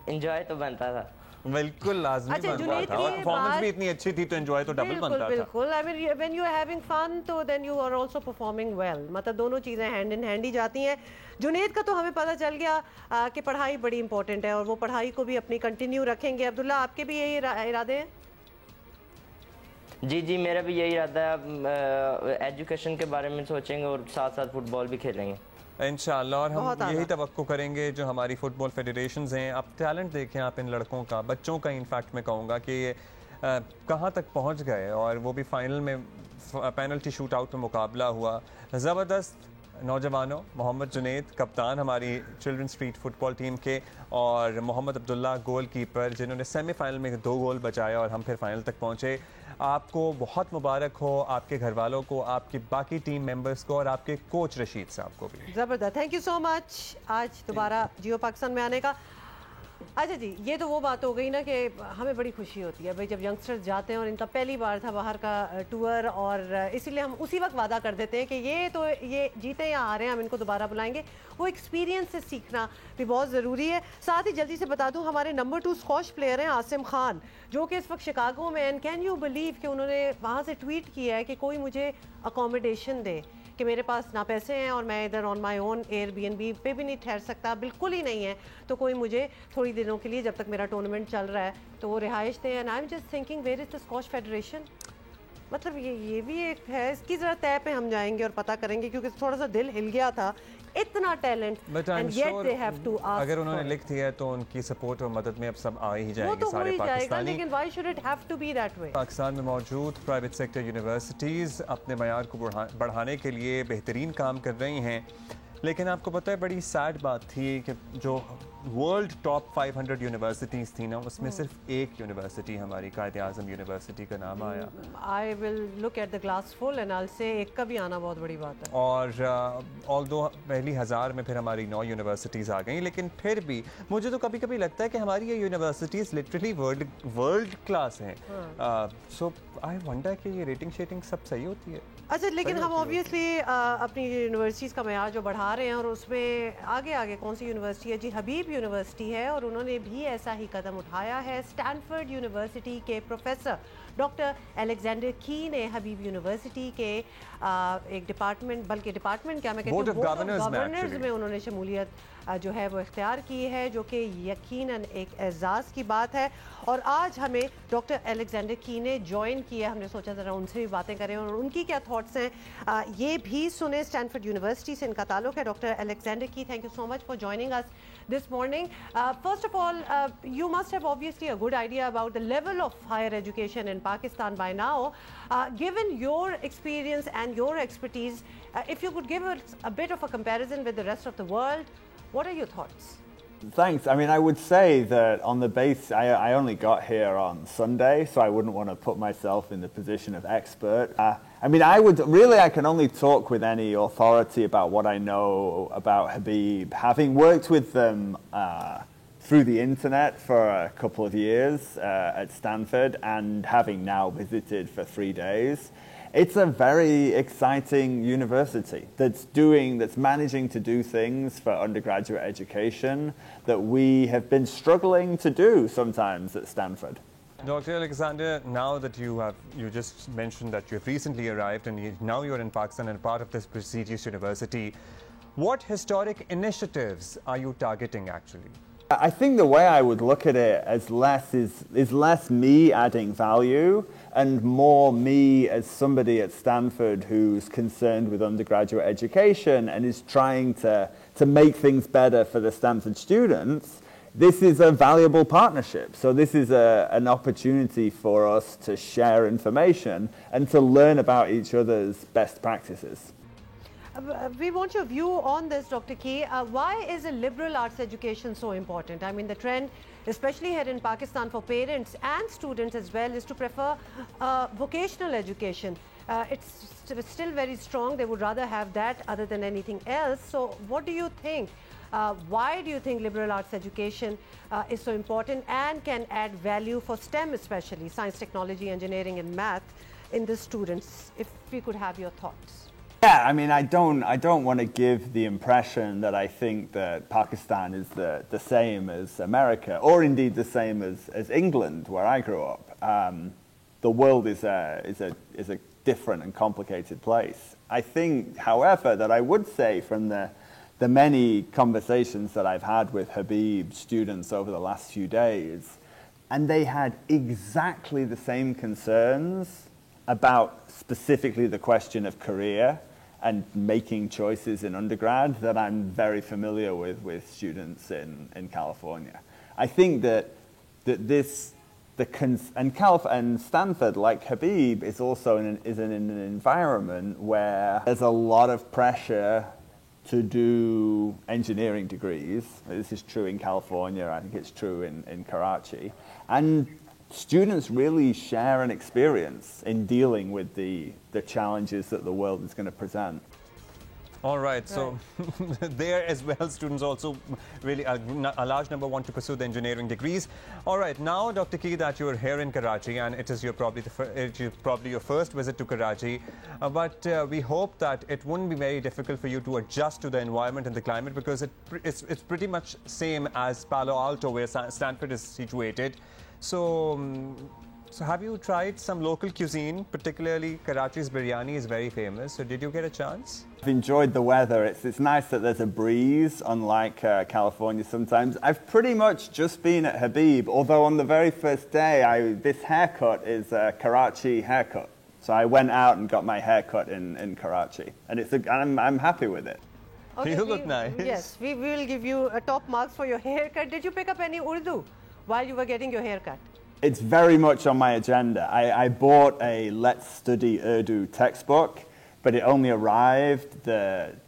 एंजॉय तो बनता था। बिल्कुल लाज़मी बनता था, और परफॉर्मेंस भी इतनी अच्छी थी तो एंजॉय तो डबल बनता था। बिल्कुल, I mean when you are having fun तो then you are also performing well. मतलब दोनों चीज़ें हैंड इन हैंड ही जाती हैं। जुनेद का तो हमें पता चल गया कि पढ़ाई बड़ी इंपॉर्टेंट है और वो पढ़ाई को भी अपनी कंटिन्यू रखेंगे। अब्दुल्ला, आपके भी यही इरादे हैं? जी मेरा भी यही इरादा है। एजुकेशन के बारे में सोचेंगे और साथ साथ फुटबॉल भी खेलेंगे इंशाअल्लाह। और हम यही तवक्को करेंगे जो हमारी फुटबॉल फेडरेशंस हैं। आप टैलेंट देखें, आप इन लड़कों का, बच्चों का, इनफैक्ट मैं कहूँगा कि ये कहाँ तक पहुँच गए, और वो भी फाइनल में पेनल्टी शूट आउट में मुकाबला हुआ। ज़बरदस्त नौजवानों, मोहम्मद जुनेद कप्तान हमारी चिल्ड्रन स्ट्रीट फुटबॉल टीम के, और मोहम्मद अब्दुल्ला गोलकीपर जिन्होंने सेमीफाइनल में 2 गोल बचाए और हम फिर फाइनल तक पहुँचे। आपको बहुत मुबारक हो, आपके घर वालों को, आपकी बाकी टीम मेंबर्स को, और आपके कोच रशीद साहब को भी। ज़बरदस्त, थैंक यू सो मच आज दोबारा जियो पाकिस्तान में आने का। अच्छा जी, ये तो वो बात हो गई ना कि हमें बड़ी खुशी होती है भाई जब यंगस्टर्स जाते हैं, और इनका पहली बार था बाहर का टूर, और इसीलिए हम उसी वक्त वादा कर देते हैं कि ये जीते या हारे हम इनको दोबारा बुलाएंगे। वो एक्सपीरियंस से सीखना भी बहुत ज़रूरी है। साथ ही जल्दी से बता दूं, हमारे नंबर 2 स्कॉश प्लेयर हैं आसिम खान, जो कि इस वक्त शिकागो में, एंड कैन यू बिलीव कि उन्होंने वहाँ से ट्वीट किया है कि कोई मुझे अकोमोडेशन दे, कि मेरे पास ना पैसे हैं और मैं इधर ऑन माई ओन एयरबीएनबी पे भी नहीं ठहर सकता, बिल्कुल ही नहीं है, तो कोई मुझे थोड़ी दिनों के लिए जब तक मेरा टूर्नामेंट चल रहा है तो वो रिहाइश दें। And I am just thinking where is the squash federation. मतलब ये भी एक है, इसकी ज़रा तय पे हम जाएंगे और पता करेंगे, क्योंकि थोड़ा सा दिल हिल गया था। इतना talent, and yet they have to ask. अगर उन्होंने लिख दिया है तो उनकी सपोर्ट और मदद में अब सब आ ही जाएंगे, तो सारे पाकिस्तानी। लेकिन why should it have to be that way? Pakistan में मौजूद प्राइवेट सेक्टर यूनिवर्सिटीज़ अपने मयार को बढ़ाने के लिए बेहतरीन काम कर रही हैं, लेकिन आपको पता है बड़ी सैड बात थी कि जो वर्ल्ड टॉप 500 यूनिवर्सिटीज़ थी ना, उसमें सिर्फ एक यूनिवर्सिटी हमारी कायद आज़म यूनिवर्सिटी का नाम आया। I will look at the glass full and I से एक का भी आना बहुत बड़ी बात है। और ऑल्दो पहली 1000 में फिर हमारी 9 यूनिवर्सिटीज़ आ गई, लेकिन फिर भी मुझे तो कभी कभी लगता है कि हमारी ये यूनिवर्सिटीज़ लिटरली वर्ल्ड क्लास हैं। सो आई वंडर कि ये रेटिंग शेटिंग सब सही होती है। अच्छा, लेकिन हम ऑब्वियसली अपनी यूनिवर्सिटीज़ का मयार जो बढ़ा रहे हैं, और उसमें आगे कौन सी यूनिवर्सिटी है जी, हबीब यूनिवर्सिटी है, और उन्होंने भी ऐसा ही कदम उठाया है। स्टैनफोर्ड यूनिवर्सिटी के प्रोफेसर डॉक्टर अलेक्जेंडर की ने हबीब यूनिवर्सिटी के एक डिपार्टमेंट, बल्कि डिपार्टमेंट क्या मैं कहती हूँ, बोर्ड ऑफ गवर्नर्स में उन्होंने शमूलियत जो है वो इख्तियार की है, जो कि यकीनन एक एजाज़ की बात है। और आज हमें डॉक्टर अलेक्जेंडर की ने ज्वाइन किया, हमने सोचा ज़रा उनसे भी बातें करें और उनकी क्या थॉट्स हैं ये भी सुने। स्टैनफोर्ड यूनिवर्सिटी से इनका ताल्लुक है। डॉक्टर अलेक्जेंडर की, thank you so much for joining us this morning. First of all, you must have obviously a good idea about the level of higher education in Pakistan by now. Given your experience and your expertise, if you could give us a bit of a comparison with the rest of the world, what are your thoughts? Thanks. I mean, I would say that on the base, I only got here on Sunday, so I wouldn't want to put myself in the position of expert. I mean, I can only talk with any authority about what I know about Habib. Having worked with them through the internet for a couple of years at Stanford and having now visited for 3 days, it's a very exciting university that's managing to do things for undergraduate education that we have been struggling to do sometimes at Stanford. Dr. Alexander, now that you just mentioned that you've recently arrived and now you're in Pakistan and part of this prestigious university, what historic initiatives are you targeting actually? I think the way I would look at it as is less me adding value and more me as somebody at Stanford who's concerned with undergraduate education and is trying to make things better for the Stanford students. This is a valuable partnership. So this is an opportunity for us to share information and to learn about each other's best practices. We want your view on this, Dr. Key. Why is a liberal arts education so important? I mean, the trend, especially here in Pakistan for parents and students as well, is to prefer vocational education. It's still very strong. They would rather have that other than anything else. So what do you think? Why do you think liberal arts education is so important and can add value for STEM, especially science, technology, engineering and math in the students? If we could have your thoughts. Yeah, I mean, I don't want to give the impression that I think that Pakistan is the same as America, or indeed the same as England, where I grew up. The world is a different and complicated place. I think, however, that I would say from the many conversations that I've had with Habib students over the last few days, and they had exactly the same concerns about specifically the question of career and making choices in undergrad that I'm very familiar with students in California. I think that and Stanford, like Habib, is also in an environment where there's a lot of pressure to do engineering degrees. This is true in California, I think it's true in Karachi. And students really share an experience in dealing with the challenges that the world is going to present. All right, so there as well, students also really, a large number want to pursue the engineering degrees. All right, now, Dr. Key, that you're here in Karachi, and it is probably your first visit to Karachi, but we hope that it wouldn't be very difficult for you to adjust to the environment and the climate, because it's pretty much same as Palo Alto, where Stanford is situated. So have you tried some local cuisine? Particularly Karachi's biryani is very famous. So did you get a chance? I've enjoyed the weather. It's nice that there's a breeze, unlike California sometimes. I've pretty much just been at Habib, although on the very first day, this haircut is a Karachi haircut. So I went out and got my haircut in Karachi, and I'm happy with it. Okay, you look nice. Yes, we will give you a top marks for your haircut. Did you pick up any Urdu while you were getting your haircut? It's very much on my agenda. I bought a Let's Study Urdu textbook, but it only arrived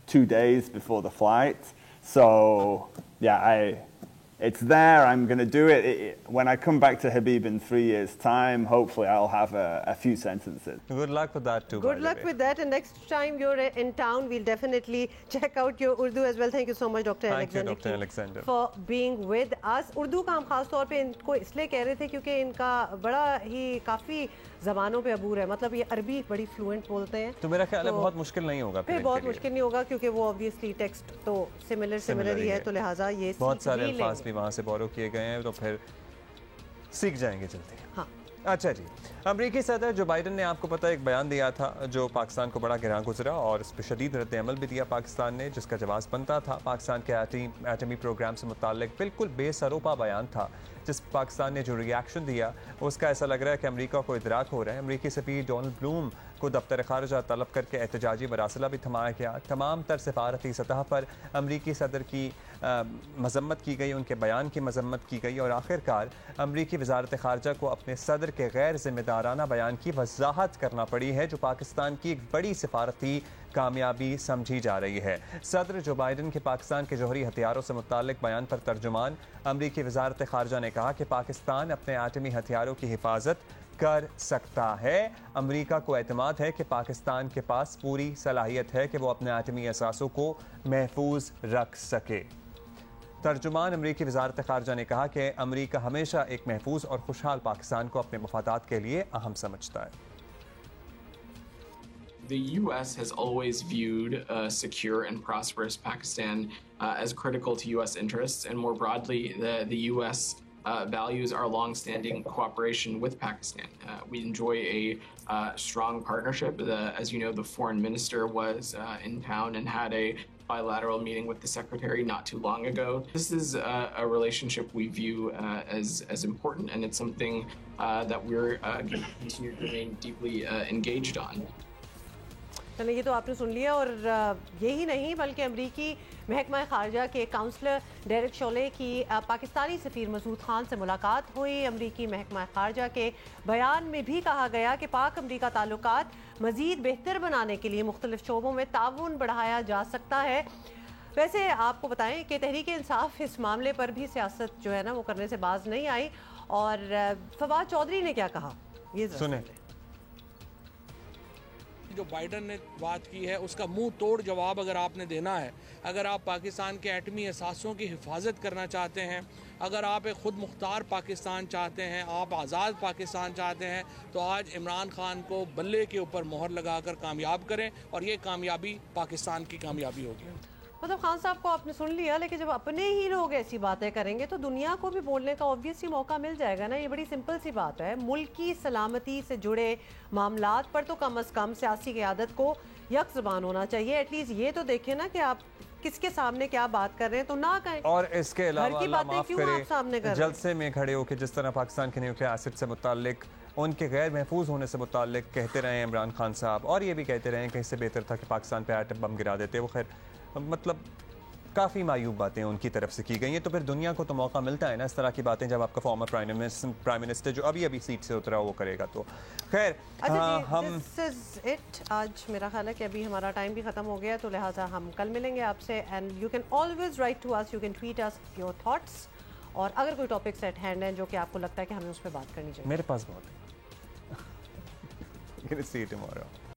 2 days before the flight. So, yeah, it's there. I'm going to do it. When I come back to Habib in 3 years' time, hopefully I'll have a few sentences. Good luck with that too. Good luck with that. And next time you're in town, we'll definitely check out your Urdu as well. Thank you so much, Dr. Alexander. Thank you, Dr. Alexander, for being with us. Urdu का हम खास तौर पे इनको इसलिए कह रहे थे क्योंकि इनका बड़ा ही काफ़ी ज़बानों पे अबूर है. मतलब ये अरबी बड़ी फ्लुएंट बोलते हैं. तो मेरा ख्याल है बहुत मुश्किल नहीं होगा. फिर बहुत मुश्किल नहीं होगा क्योंकि वो ऑब्वियसली टेक्स्ट तो सिमिलर ही है, तो लिहाजा ये बहुत सारे अल्फाज भी वहाँ से बोरो किए गए हैं, तो फिर सीख जाएंगे जल्दी. हाँ. अच्छा जी, अमरीकी सदर जो बाइडन ने, आपको पता है, एक बयान दिया था जो पाकिस्तान को बड़ा गिरा गुजरा, और इस पर शदीद रद्द अमल भी दिया पाकिस्तान ने, जिसका जवाब बनता था. पाकिस्तान के एटमी प्रोग्राम से मुताल्लिक बिल्कुल बेसरोपा बयान था, जिस पाकिस्तान ने जो रिएक्शन दिया उसका ऐसा लग रहा है कि अमेरिका को इदराक हो रहा है. अमरीकी सफीर डोनाल्ड ब्लूम को दफ्तर खारजा तलब करके एहतजाजी मरासला भी थमाया गया. तमाम तर सफारती सतह पर अमरीकी सदर की मजम्मत की गई, उनके बयान की मजम्मत की गई, और आखिरकार अमरीकी वजारत खारजा को अपने सदर के गैर जिम्मेदाराना बयान की वजाहत करना पड़ी है, जो पाकिस्तान की एक बड़ी सिफारती कामयाबी समझी जा रही है. सदर जो बाइडन के पाकिस्तान के जौहरी हथियारों से मुताल्लिक बयान पर तर्जुमान अमरीकी वजारत खारजा ने कहा कि पाकिस्तान अपने एटमी हथियारों की हिफाजत कर सकता है। अमेरिका को एतमाद है कि पाकिस्तान के पास पूरी सलाहियत है कि वो अपने एटमी असासों को महफूज रख सके। तर्जुमान अमरीकी वजारत खारजा ने कहा कि अमरीका हमेशा एक महफूज और खुशहाल पाकिस्तान को अपने मफादात के लिए अहम समझता है। The U.S. has always viewed a secure and prosperous Pakistan as critical to U.S. interests, and more broadly, the U.S. Values our long-standing cooperation with Pakistan. We enjoy a strong partnership. As you know, the foreign minister was in town and had a bilateral meeting with the secretary not too long ago. This is a relationship we view as important, and it's something that we're going to continue to remain deeply engaged on. चलिए, ये तो आपने सुन लिया। और यही नहीं बल्कि अमरीकी महकमा खारजा के काउंसलर डेरेक शोले की पाकिस्तानी सफ़ीर मसूद खान से मुलाकात हुई। अमरीकी महकमा खारजा के बयान में भी कहा गया कि पाक अमरीका ताल्लुकात मज़ीद बेहतर बनाने के लिए मुख्तलिफ शोबों में ताउन बढ़ाया जा सकता है। वैसे आपको बताएं कि तहरीक इंसाफ इस मामले पर भी सियासत जो है ना वो करने से बाज नहीं आई। और फवाद चौधरी ने क्या कहा, ये सुने। जो बाइडन ने बात की है उसका मुंह तोड़ जवाब अगर आपने देना है, अगर आप पाकिस्तान के एटमी असासों की हिफाजत करना चाहते हैं, अगर आप एक खुद मुख्तार पाकिस्तान चाहते हैं, आप आज़ाद पाकिस्तान चाहते हैं, तो आज इमरान खान को बल्ले के ऊपर मोहर लगाकर कामयाब करें और ये कामयाबी पाकिस्तान की कामयाबी होगी। मतलब खान साहब को आपने सुन लिया, लेकिन जब अपने ही लोग ऐसी बातें करेंगे तो दुनिया को भी बोलने का ऑब्वियसली मौका मिल जाएगा ना। ये बड़ी सिंपल सी बात है। मुल्क की सलामती से जुड़े मामलात पर तो कम से कम सियासी क़यादत को यक ज़बान होना चाहिए। एटलीस्ट ये तो देखें ना कि आप किसके सामने क्या बात कर रहे हैं, तो ना कहें। और इसके अलावा की बातें क्यों आप सामने कर रहे हैं? जलसे में खड़े होकर जिस तरह पाकिस्तान के न्यूक्लियर एसिड से मुतालिक, उनके गैर महफूज होने से मुतालिक कहते रहे इमरान खान साहब, और ये भी कहते रहे कि इससे बेहतर था कि पाकिस्तान पे एटम बम गिरा देते। वो खैर मतलब काफ़ी मायूब बातें उनकी तरफ से की गई हैं। तो फिर दुनिया को तो मौका मिलता है ना इस तरह की बातें, जब आपका फॉर्मर प्राइम मिनिस्टर जो अभी सीट से उतरा वो करेगा। तो खैर हम आज मेरा ख्याल है कि अभी हमारा टाइम भी ख़त्म हो गया, तो लिहाजा हम कल मिलेंगे आपसे। And you can always write to us, you can tweet us your thoughts, और अगर कोई टॉपिक्स एट हैंड हैं जो कि आपको लगता है कि हमें उस पर बात करनी चाहिए। मेरे पास बहुत है। See you tomorrow.